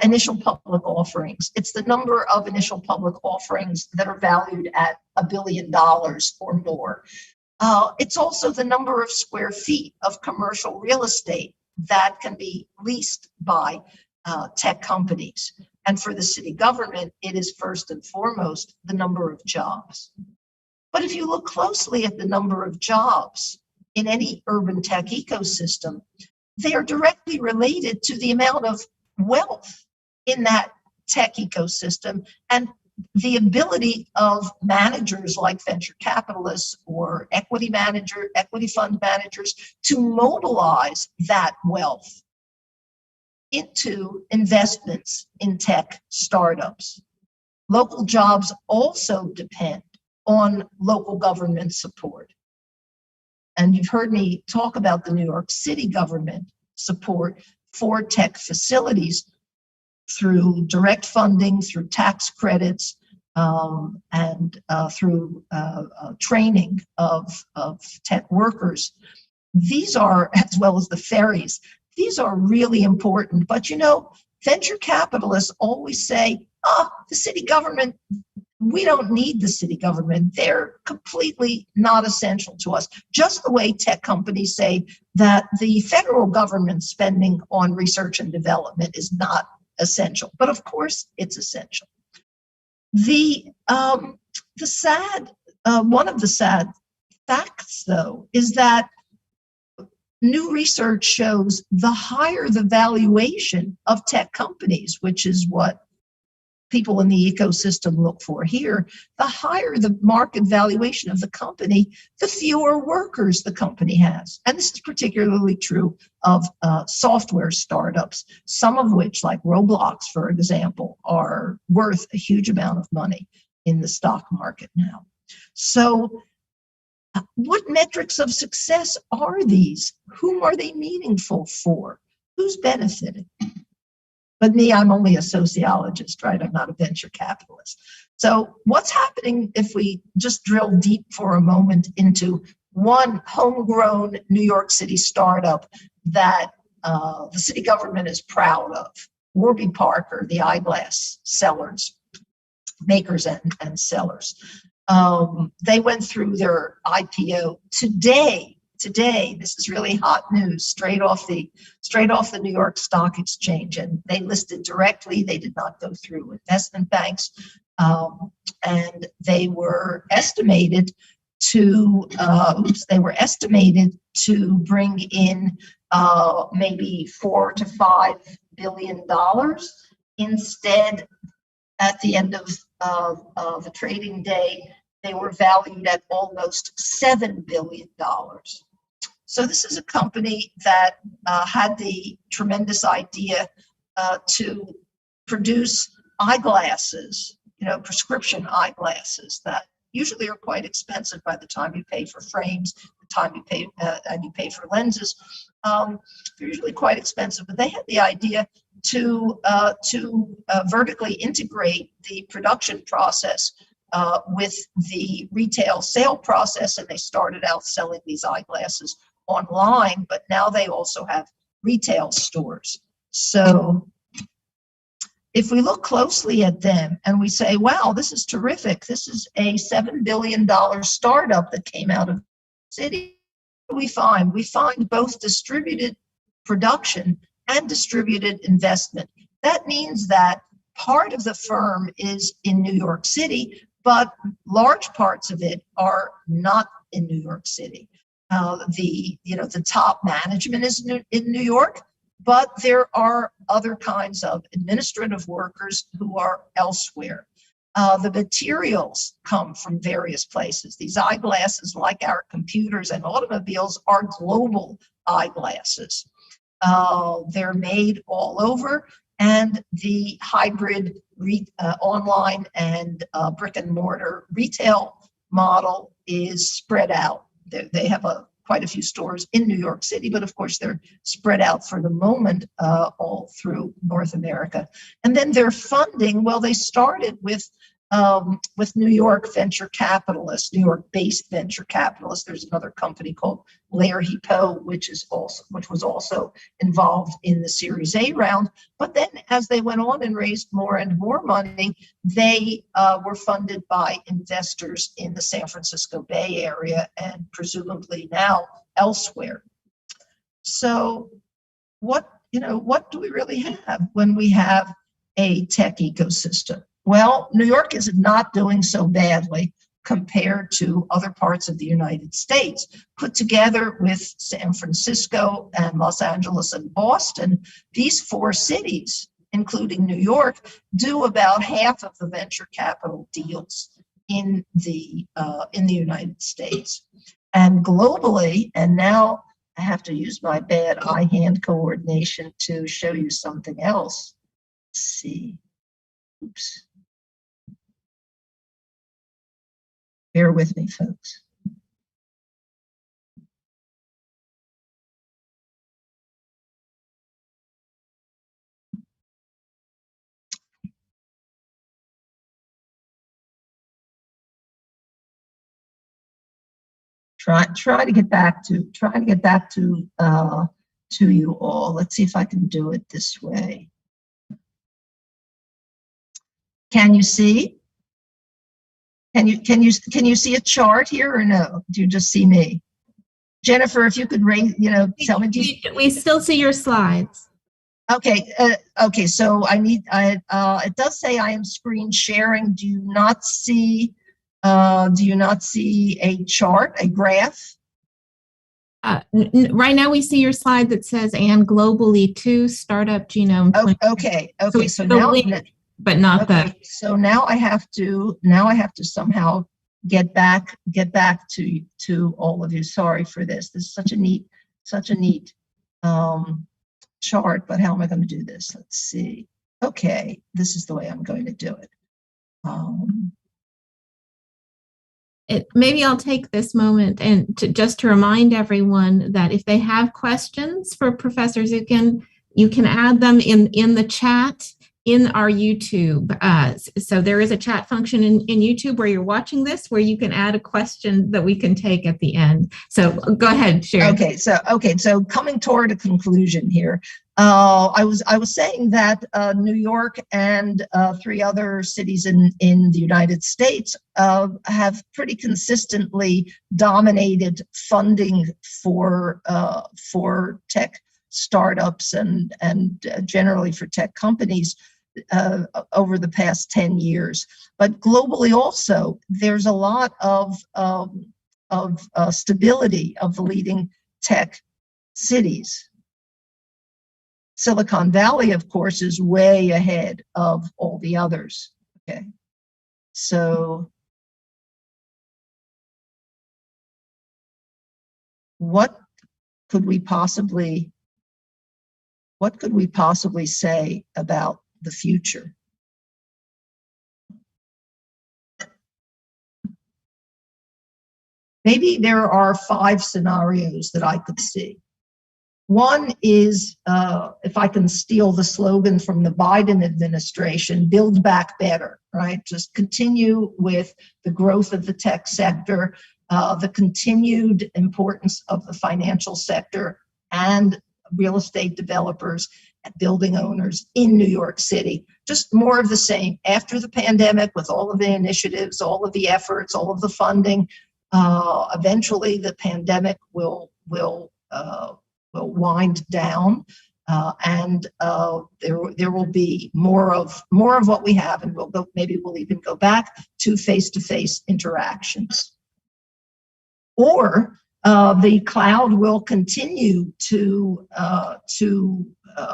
initial public offerings. It's the number of initial public offerings that are valued at $1 billion or more. It's also the number of square feet of commercial real estate that can be leased by tech companies. And for the city government, it is first and foremost the number of jobs. But if you look closely at the number of jobs in any urban tech ecosystem, they are directly related to the amount of wealth in that tech ecosystem and the ability of managers like venture capitalists or equity fund managers to mobilize that wealth into investments in tech startups. Local jobs also depend on local government support. And you've heard me talk about the New York City government support for tech facilities through direct funding, through tax credits, and through training of tech workers. These are, as well as the ferries, these are really important. But venture capitalists always say, the city government, we don't need the city government. They're completely not essential to us. Just the way tech companies say that the federal government spending on research and development is not essential. But of course, it's essential. One of the sad facts, though, is that new research shows the higher the valuation of tech companies, which is what people in the ecosystem look for here, the higher the market valuation of the company, the fewer workers the company has. And this is particularly true of software startups, some of which, like Roblox, for example, are worth a huge amount of money in the stock market now. So what metrics of success are these? Whom are they meaningful for? Who's benefiting? But me, I'm only a sociologist, right? I'm not a venture capitalist. So what's happening if we just drill deep for a moment into one homegrown New York City startup that the city government is proud of? Warby Parker, the eyeglass makers and sellers. They went through their IPO today. This is really hot news, straight off the New York Stock Exchange, and they listed directly. They did not go through investment banks, and they were estimated to bring in maybe $4 to $5 billion. Instead, at the end of a trading day, they were valued at almost $7 billion. So this is a company that had the tremendous idea to produce eyeglasses, prescription eyeglasses that usually are quite expensive by the time you pay for frames, the time you pay and you pay for lenses. They're usually quite expensive, but they had the idea to vertically integrate the production process with the retail sale process, and they started out selling these eyeglasses online, but now they also have retail stores. So if we look closely at them and we say, wow, this is terrific, this is a $7 billion startup that came out of the city, what do we find? We find both distributed production and distributed investment. That means that part of the firm is in New York City, but large parts of it are not in New York City. The top management is in New York, but there are other kinds of administrative workers who are elsewhere. The materials come from various places. These eyeglasses, like our computers and automobiles, are global eyeglasses. They're made all over, and the hybrid online and brick and mortar retail model is spread out. They have quite a few stores in New York City, but of course they're spread out for the moment all through North America. And then their funding, well, they started with New York venture capitalists, New York-based venture capitalists. There's another company called Larry Poe, which was also involved in the Series A round. But then, as they went on and raised more and more money, they were funded by investors in the San Francisco Bay Area and presumably now elsewhere. So, what do we really have when we have a tech ecosystem? Well, New York is not doing so badly compared to other parts of the United States. Put together with San Francisco and Los Angeles and Boston, these four cities, including New York, do about half of the venture capital deals in the United States. And globally, and now I have to use my bad eye-hand coordination to show you something else. Let's see. Oops. Bear with me, folks. Try to get back to you all. Let's see if I can do it this way. Can you see? Can you see a chart here or no? Do you just see me? Jennifer, if you could tell me.
We still see your slides.
Okay. Okay. So it does say I am screen sharing. Do you not see a chart, a graph?
Right now we see your slide that says and globally too, startup genome.
Okay. So now.
But not that.
So now I have to somehow get back to all of you. Sorry for this. This is such a neat chart, but how am I going to do this? Let's see. Okay, this is the way I'm going to do it.
Maybe I'll take this moment and to remind everyone that if they have questions for Professor Zukin, you can add them in the chat in our YouTube. So there is a chat function in YouTube where you're watching this, where you can add a question that we can take at the end. So go ahead, Sharon.
Okay, so coming toward a conclusion here, I was saying that New York and three other cities in the United States have pretty consistently dominated funding for tech startups and generally for tech companies over the past 10 years. But globally also, there's a lot of stability of the leading tech cities. Silicon Valley, of course, is way ahead of all the others. Okay, so what could we possibly say about the future? Maybe there are 5 scenarios that I could see. One is, if I can steal the slogan from the Biden administration, build back better, right? Just continue with the growth of the tech sector, the continued importance of the financial sector and real estate developers and building owners in New York City. Just more of the same. After the pandemic, with all of the initiatives, all of the efforts, all of the funding, eventually the pandemic will wind down, and there will be more of what we have, and maybe we'll even go back to face-to-face interactions. Or The cloud will continue to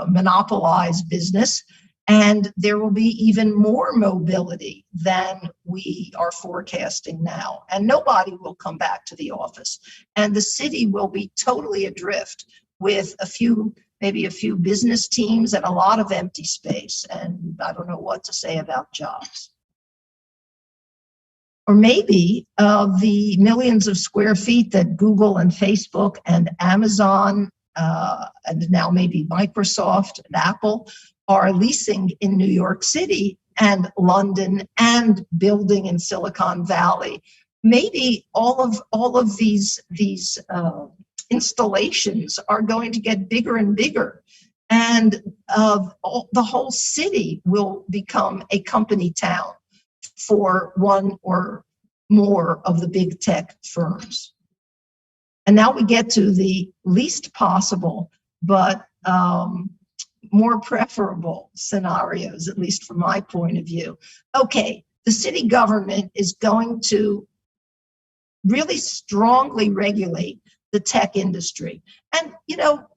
monopolize business, and there will be even more mobility than we are forecasting now. And nobody will come back to the office. And the city will be totally adrift with maybe a few business teams and a lot of empty space. And I don't know what to say about jobs. Or maybe the millions of square feet that Google and Facebook and Amazon and now maybe Microsoft and Apple are leasing in New York City and London and building in Silicon Valley. Maybe all of these installations are going to get bigger and bigger, and the whole city will become a company town for one or more of the big tech firms. And now we get to the least possible, but more preferable scenarios, at least from my point of view. Okay, the city government is going to really strongly regulate the tech industry. And,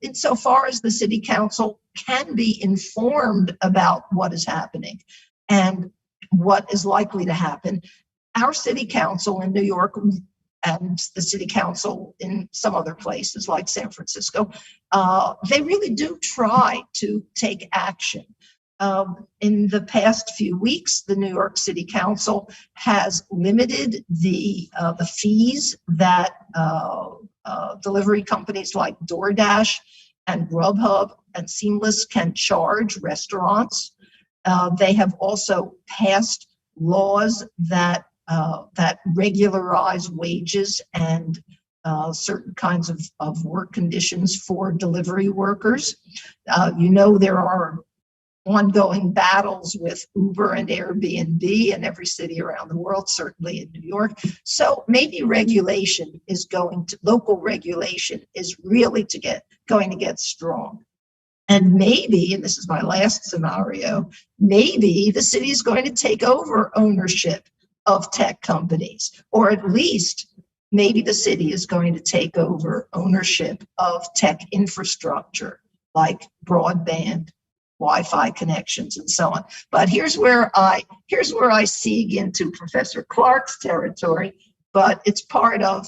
insofar as the city council can be informed about what is happening and what is likely to happen, our city council in New York and the city council in some other places like San Francisco, they really do try to take action. In the past few weeks, the New York City Council has limited the fees that delivery companies like DoorDash and Grubhub and Seamless can charge restaurants. They have also passed laws that regularize wages and certain kinds of work conditions for delivery workers. There are ongoing battles with Uber and Airbnb in every city around the world, certainly in New York. So maybe local regulation is really going to get strong. And maybe, and this is my last scenario, maybe the city is going to take over ownership of tech companies, or at least maybe the city is going to take over ownership of tech infrastructure like broadband, Wi-Fi connections, and so on. But here's where I seeg into Professor Clark's territory, but it's part of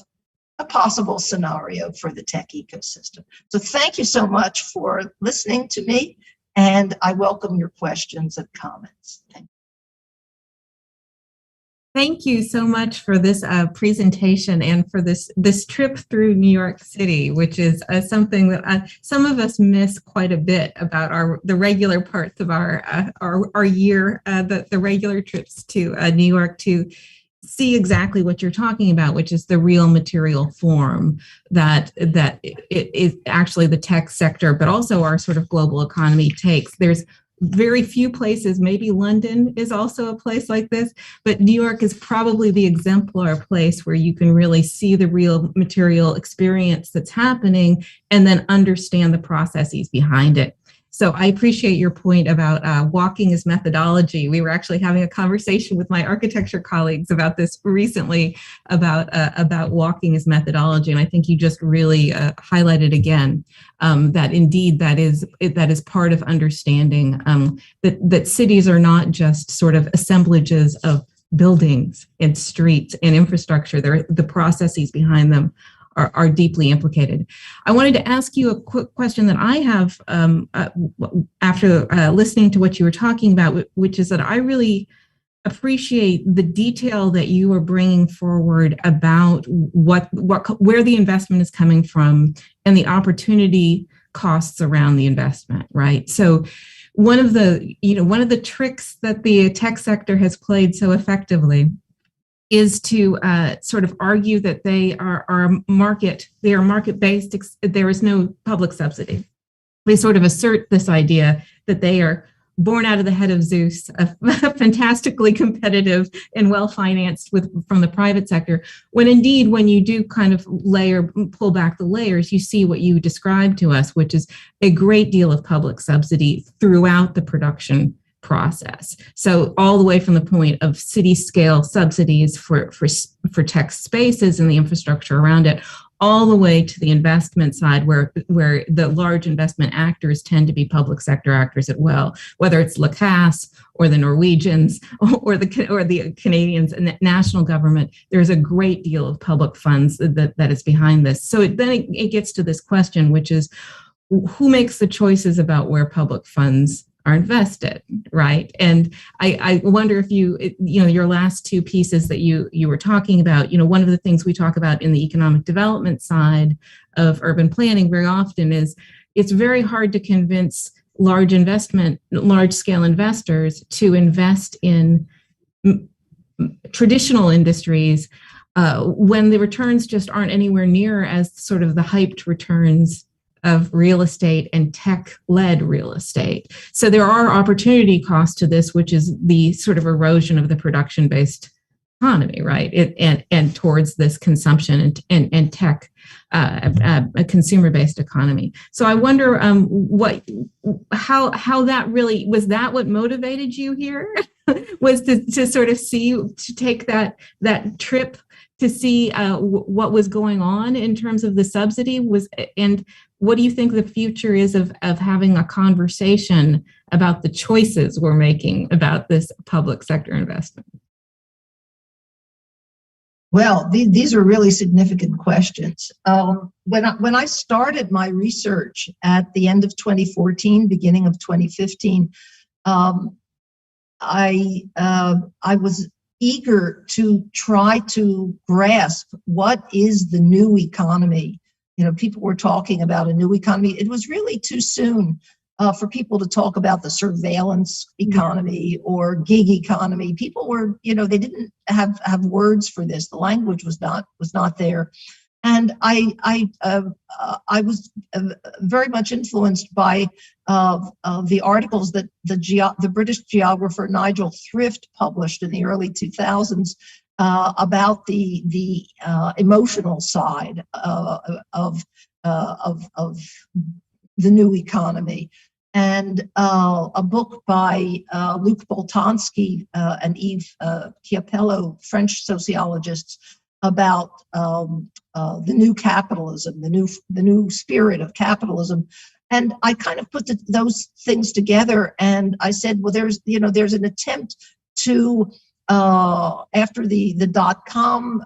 a possible scenario for the tech ecosystem. So thank you so much for listening to me, and I welcome your questions and comments. Thank you.
Thank you so much for this presentation and for this trip through New York City, which is something that some of us miss quite a bit about the regular parts of our year, the regular trips to New York to see exactly what you're talking about, which is the real material form that it is actually the tech sector, but also our sort of global economy takes. There's very few places, maybe London is also a place like this, but New York is probably the exemplar place where you can really see the real material experience that's happening and then understand the processes behind it. So I appreciate your point about walking as methodology. We were actually having a conversation with my architecture colleagues about this recently, about walking as methodology, and I think you just really highlighted again that indeed that is part of understanding that cities are not just sort of assemblages of buildings and streets and infrastructure. The processes behind them are deeply implicated. I wanted to ask you a quick question that I have after listening to what you were talking about, which is that I really appreciate the detail that you are bringing forward about where the investment is coming from and the opportunity costs around the investment, right? So one of the tricks that the tech sector has played so effectively is to sort of argue that they are market-based. There is no public subsidy. They sort of assert this idea that they are born out of the head of Zeus, fantastically competitive and well-financed from the private sector, when indeed, when you do kind of pull back the layers, you see what you described to us, which is a great deal of public subsidy throughout the production process. So all the way from the point of city scale subsidies for tech spaces and the infrastructure around it, all the way to the investment side, where the large investment actors tend to be public sector actors as well, whether it's Lacasse or the Norwegians or the Canadians and the national government. There's a great deal of public funds that is behind this. So then it gets to this question, which is, who makes the choices about where public funds are invested, right? And I wonder if your last two pieces that you were talking about, one of the things we talk about in the economic development side of urban planning very often is it's very hard to convince large-scale investors to invest in traditional industries when the returns just aren't anywhere near as sort of the hyped returns of real estate and tech-led real estate. So there are opportunity costs to this, which is the sort of erosion of the production-based economy, right? And towards this consumption and tech, a consumer-based economy. So I wonder how that really was. That what motivated you here was to sort of take that trip to see what was going on in terms of the subsidy and what do you think the future is of having a conversation about the choices we're making about this public sector investment?
Well, these are really significant questions. When I started my research at the end of 2014, beginning of 2015, I was eager to try to grasp what is the new economy. People were talking about a new economy. It was really too soon for people to talk about the surveillance economy or gig economy. People were, they didn't have words for this. The language was not there. And I was very much influenced by the articles that the British geographer Nigel Thrift published in the early 2000s about the emotional side of the new economy, and a book by Luc Boltanski and Yves Chiapello, French sociologists, about the new capitalism, the new spirit of capitalism. And I kind of put those things together, and I said, well, there's an attempt to after the dot-com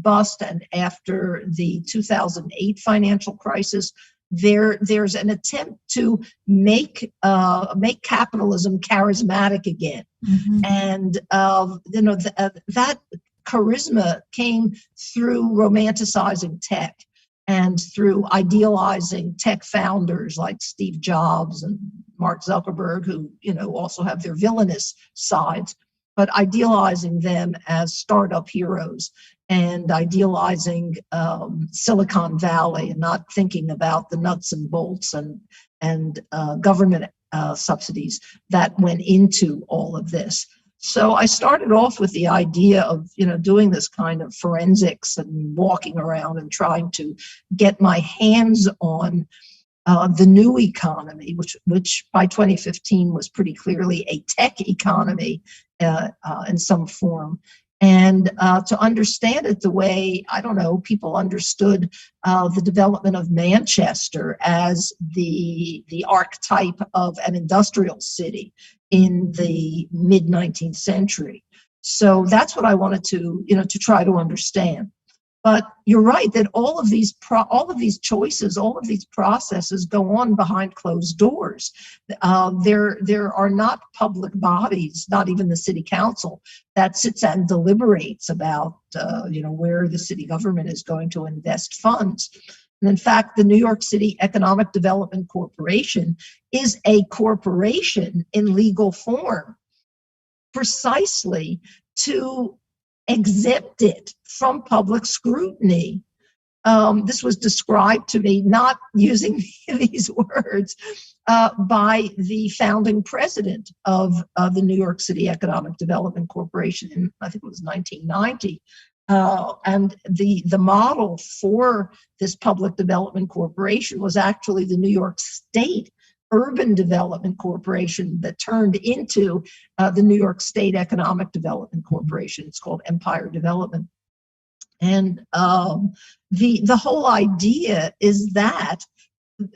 bust and after the 2008 financial crisis, there's an attempt to make capitalism charismatic again. Mm-hmm. And that charisma came through romanticizing tech and through idealizing tech founders like Steve Jobs and Mark Zuckerberg, who also have their villainous sides, but idealizing them as startup heroes and idealizing Silicon Valley and not thinking about the nuts and bolts and government subsidies that went into all of this. So I started off with the idea of, doing this kind of forensics and walking around and trying to get my hands on the new economy, which by 2015 was pretty clearly a tech economy in some form. And to understand it the way, people understood the development of Manchester as the archetype of an industrial city in the mid-19th century. So that's what I wanted to try to understand. But you're right that all of these choices, all of these processes go on behind closed doors. There are not public bodies, not even the city council, that sits and deliberates about where the city government is going to invest funds. And in fact, the New York City Economic Development Corporation is a corporation in legal form, precisely to exempt it from public scrutiny. This was described to me, not using these words, by the founding president of the New York City Economic Development Corporation in, I think it was 1990. And the model for this public development corporation was actually the New York State Urban Development Corporation that turned into the New York State Economic Development Corporation. It's called Empire Development. And the whole idea is that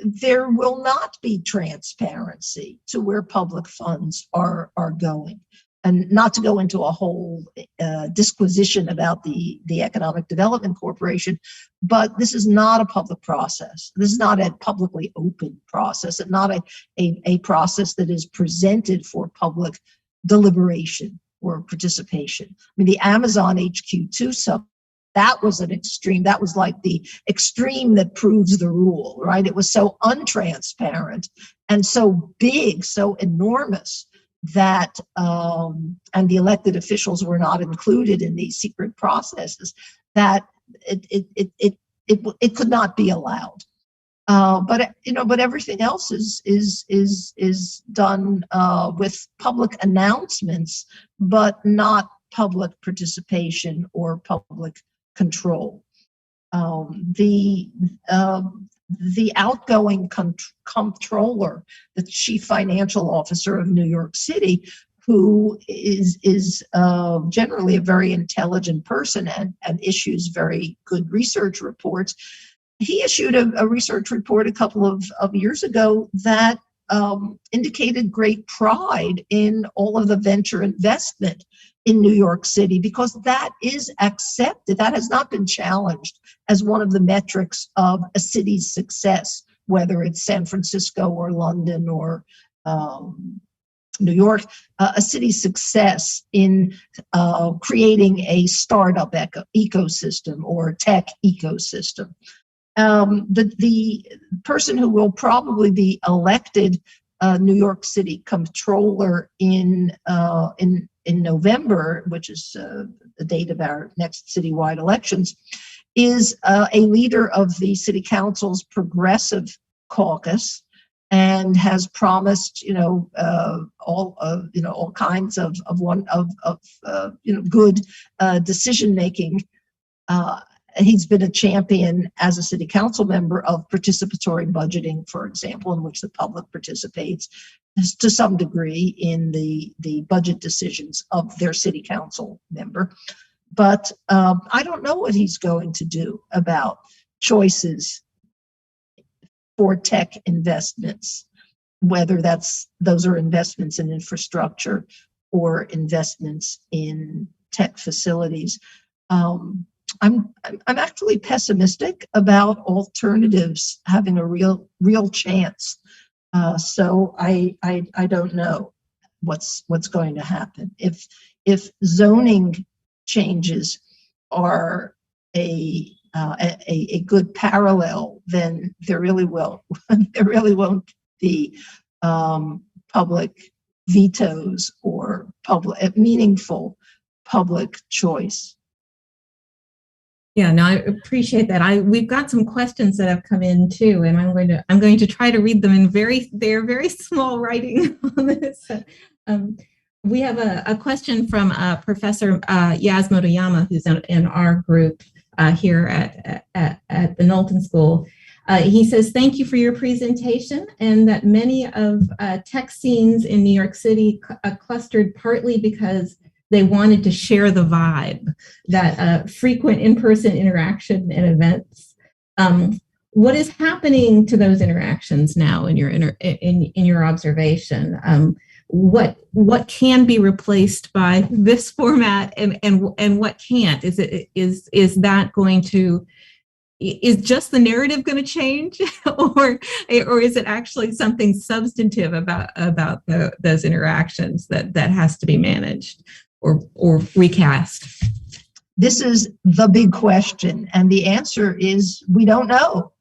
there will not be transparency to where public funds are going. And not to go into a whole disquisition about the Economic Development Corporation, but this is not a public process. This is not a publicly open process, and not a process that is presented for public deliberation or participation. I mean, the Amazon HQ2 sub, that was an extreme. That was like the extreme that proves the rule, right? It was so untransparent and so big, so enormous that, and the elected officials were not included in these secret processes, that it could not be allowed. But everything else is done with public announcements, but not public participation or public control. The outgoing comptroller, the chief financial officer of New York City, who is generally a very intelligent person and issues very good research reports, he issued a research report a couple of years ago that indicated great pride in all of the venture investment in New York City, because that is accepted. That has not been challenged as one of the metrics of a city's success, whether it's San Francisco or London or New York, a city's success in creating a startup ecosystem or tech ecosystem. The person who will probably be elected New York City comptroller in November, which is the date of our next citywide elections, is a leader of the city council's progressive caucus, and has promised, all kinds of good decision making. He's been a champion as a city council member of participatory budgeting, for example, in which the public participates to some degree in the budget decisions of their city council member. But I don't know what he's going to do about choices for tech investments, whether those are investments in infrastructure or investments in tech facilities. I'm actually pessimistic about alternatives having a real chance. So I don't know what's going to happen. If zoning changes are a good parallel, then there really won't be public vetoes or meaningful public choice.
Yeah, no, I appreciate that. We've got some questions that have come in too, and I'm going to try to read them in they're very small writing on this. We have a question from Professor Yas Motoyama, who's in our group here at the Knowlton School. He says, thank you for your presentation, and that many of tech scenes in New York City clustered partly because they wanted to share the vibe, that frequent in-person interaction and events. What is happening to those interactions now in your observation? What can be replaced by this format, and what can't? Is that going to? Is just the narrative going to change, or is it actually something substantive about those interactions that has to be managed or recast?
This is the big question, and the answer is we don't know.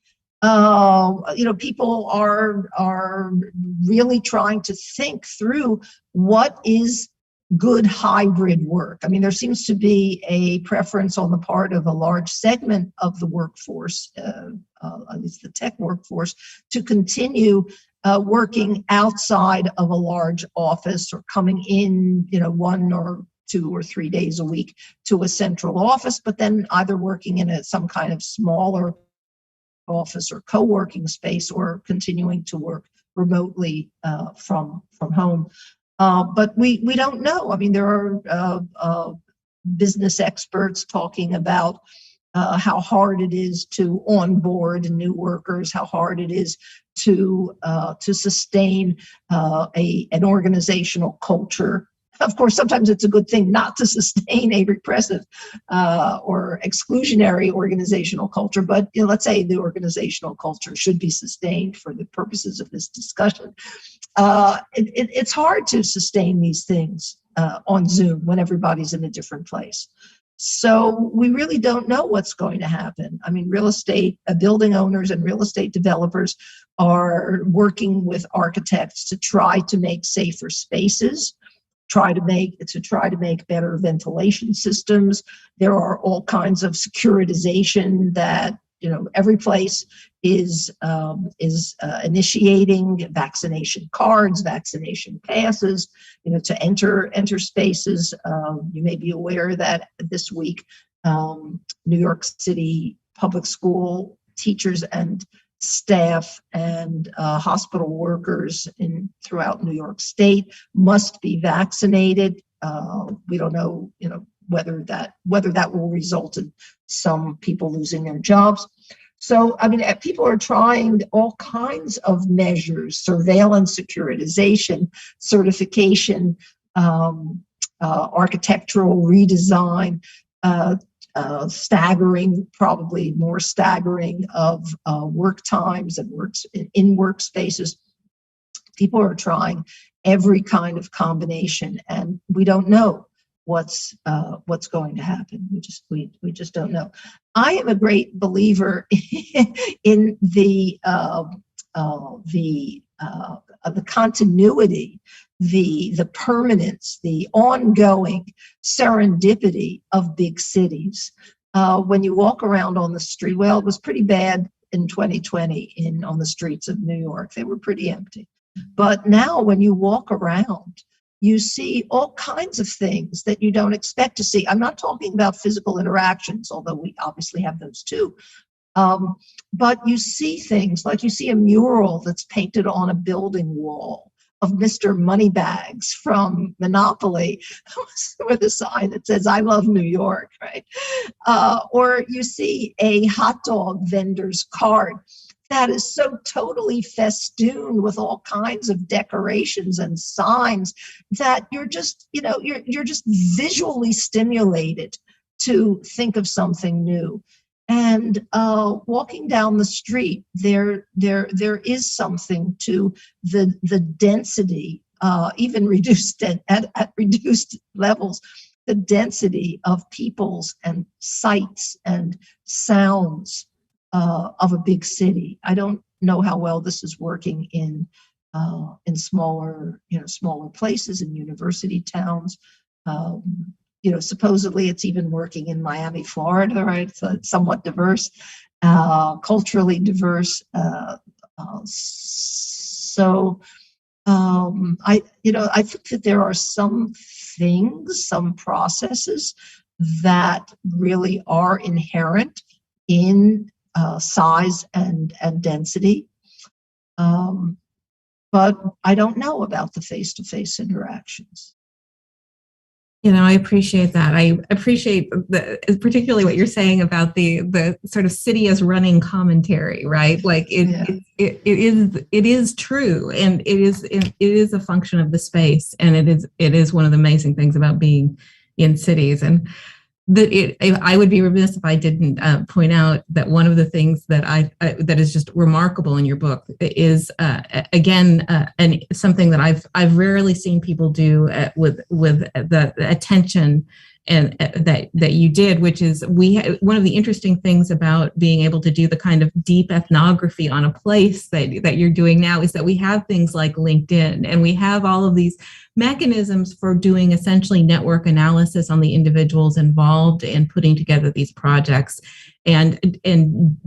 People are really trying to think through what is good hybrid work. I mean, there seems to be a preference on the part of a large segment of the workforce, at least the tech workforce, to continue working outside of a large office or coming in, 1 or 2 or 3 days a week to a central office, but then either working in some kind of smaller office or co-working space, or continuing to work remotely from home. But we don't know. I mean, there are business experts talking about how hard it is to onboard new workers, how hard it is to sustain an organizational culture. Of course, sometimes it's a good thing not to sustain a repressive or exclusionary organizational culture, but let's say the organizational culture should be sustained for the purposes of this discussion. It's hard to sustain these things on Zoom when everybody's in a different place. So we really don't know what's going to happen. I mean, real estate building owners and real estate developers are working with architects to try to make safer spaces, try to make better ventilation systems. There are all kinds of securitization that every place is initiating vaccination cards, vaccination passes, to enter spaces. You may be aware that this week, New York City public school teachers and staff and hospital workers throughout New York State must be vaccinated. We don't know, whether that will result in some people losing their jobs. So, I mean, people are trying all kinds of measures: surveillance, securitization, certification, architectural redesign, probably more staggering of work times and in workspaces. People are trying every kind of combination, and we don't know what's going to happen. We just don't know. I am a great believer in the continuity, the permanence, the ongoing serendipity of big cities. When you walk around on the street, well, it was pretty bad in 2020 on the streets of New York. They were pretty empty. But now when you walk around, you see all kinds of things that you don't expect to see. I'm not talking about physical interactions, although we obviously have those too. But you see things like you see a mural that's painted on a building wall of Mr. Moneybags from Monopoly with a sign that says, "I love New York," right? Or you see a hot dog vendor's cart that is so totally festooned with all kinds of decorations and signs that you're just visually stimulated to think of something new. And walking down the street, there is something to the density, even reduced at reduced levels, the density of peoples and sights and sounds of a big city. I don't know how well this is working in smaller places, in university towns. Supposedly it's even working in Miami, Florida, right? So it's somewhat diverse, culturally diverse. I think that there are some things, some processes that really are inherent in size and density. But I don't know about the face-to-face interactions.
I appreciate that. I appreciate particularly what you're saying about the sort of city as running commentary, right? Like it is true, and it is a function of the space, and it is one of the amazing things about being in cities. And I would be remiss if I didn't point out that one of the things that that is just remarkable in your book is again and something that I've rarely seen people do with the attention and that you did, which is one of the interesting things about being able to do the kind of deep ethnography on a place that you're doing now is that we have things like LinkedIn, and we have all of these mechanisms for doing essentially network analysis on the individuals involved in putting together these projects and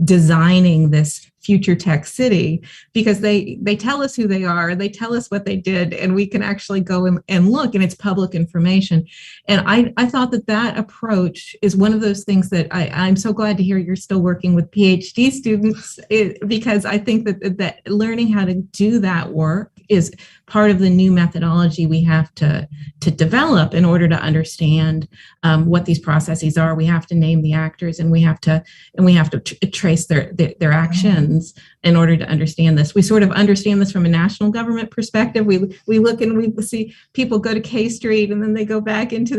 designing this future tech city, because they tell us who they are, they tell us what they did, and we can actually go and look, and it's public information. And I thought that approach is one of those things that I'm so glad to hear you're still working with PhD students, because I think that learning how to do that work is part of the new methodology we have to develop in order to understand what these processes are. We have to name the actors, and we have to trace their actions in order to understand this. We sort of understand this from a national government perspective. We look and we see people go to K Street and then they go back into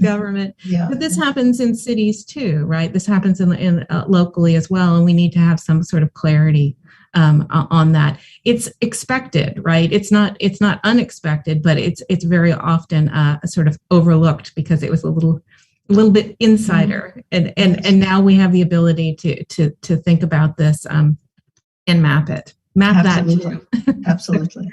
government.
Yeah.
But this happens in cities too, right? This happens in locally as well, and we need to have some sort of clarity on that. It's expected, right? It's not unexpected, but it's very often sort of overlooked because it was a little bit insider, and now we have the ability to think about this and map
Absolutely.
that too.
Absolutely.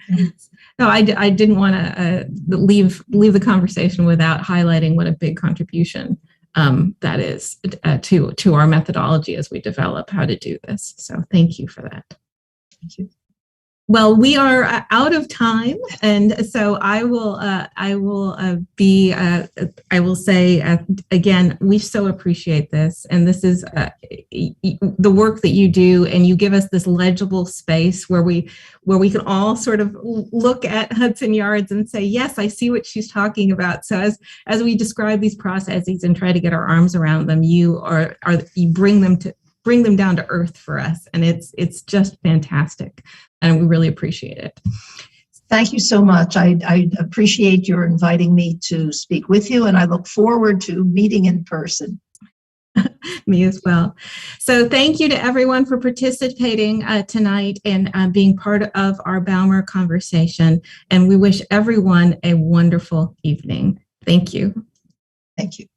No, I didn't want to leave the conversation without highlighting what a big contribution that is to our methodology as we develop how to do this. So thank you for that.
Thank you.
Well, we are out of time, and so I will say again, we so appreciate this, and this is the work that you do, and you give us this legible space where we can all sort of look at Hudson Yards and say, yes, I see what she's talking about. So as we describe these processes and try to get our arms around them, you bring them down to earth for us, and it's just fantastic, and we really appreciate it.
Thank you so much. I appreciate your inviting me to speak with you, and I look forward to meeting in person.
Me as well. So thank you to everyone for participating tonight and being part of our Baumer conversation, and we wish everyone a wonderful evening. Thank you.
Thank you.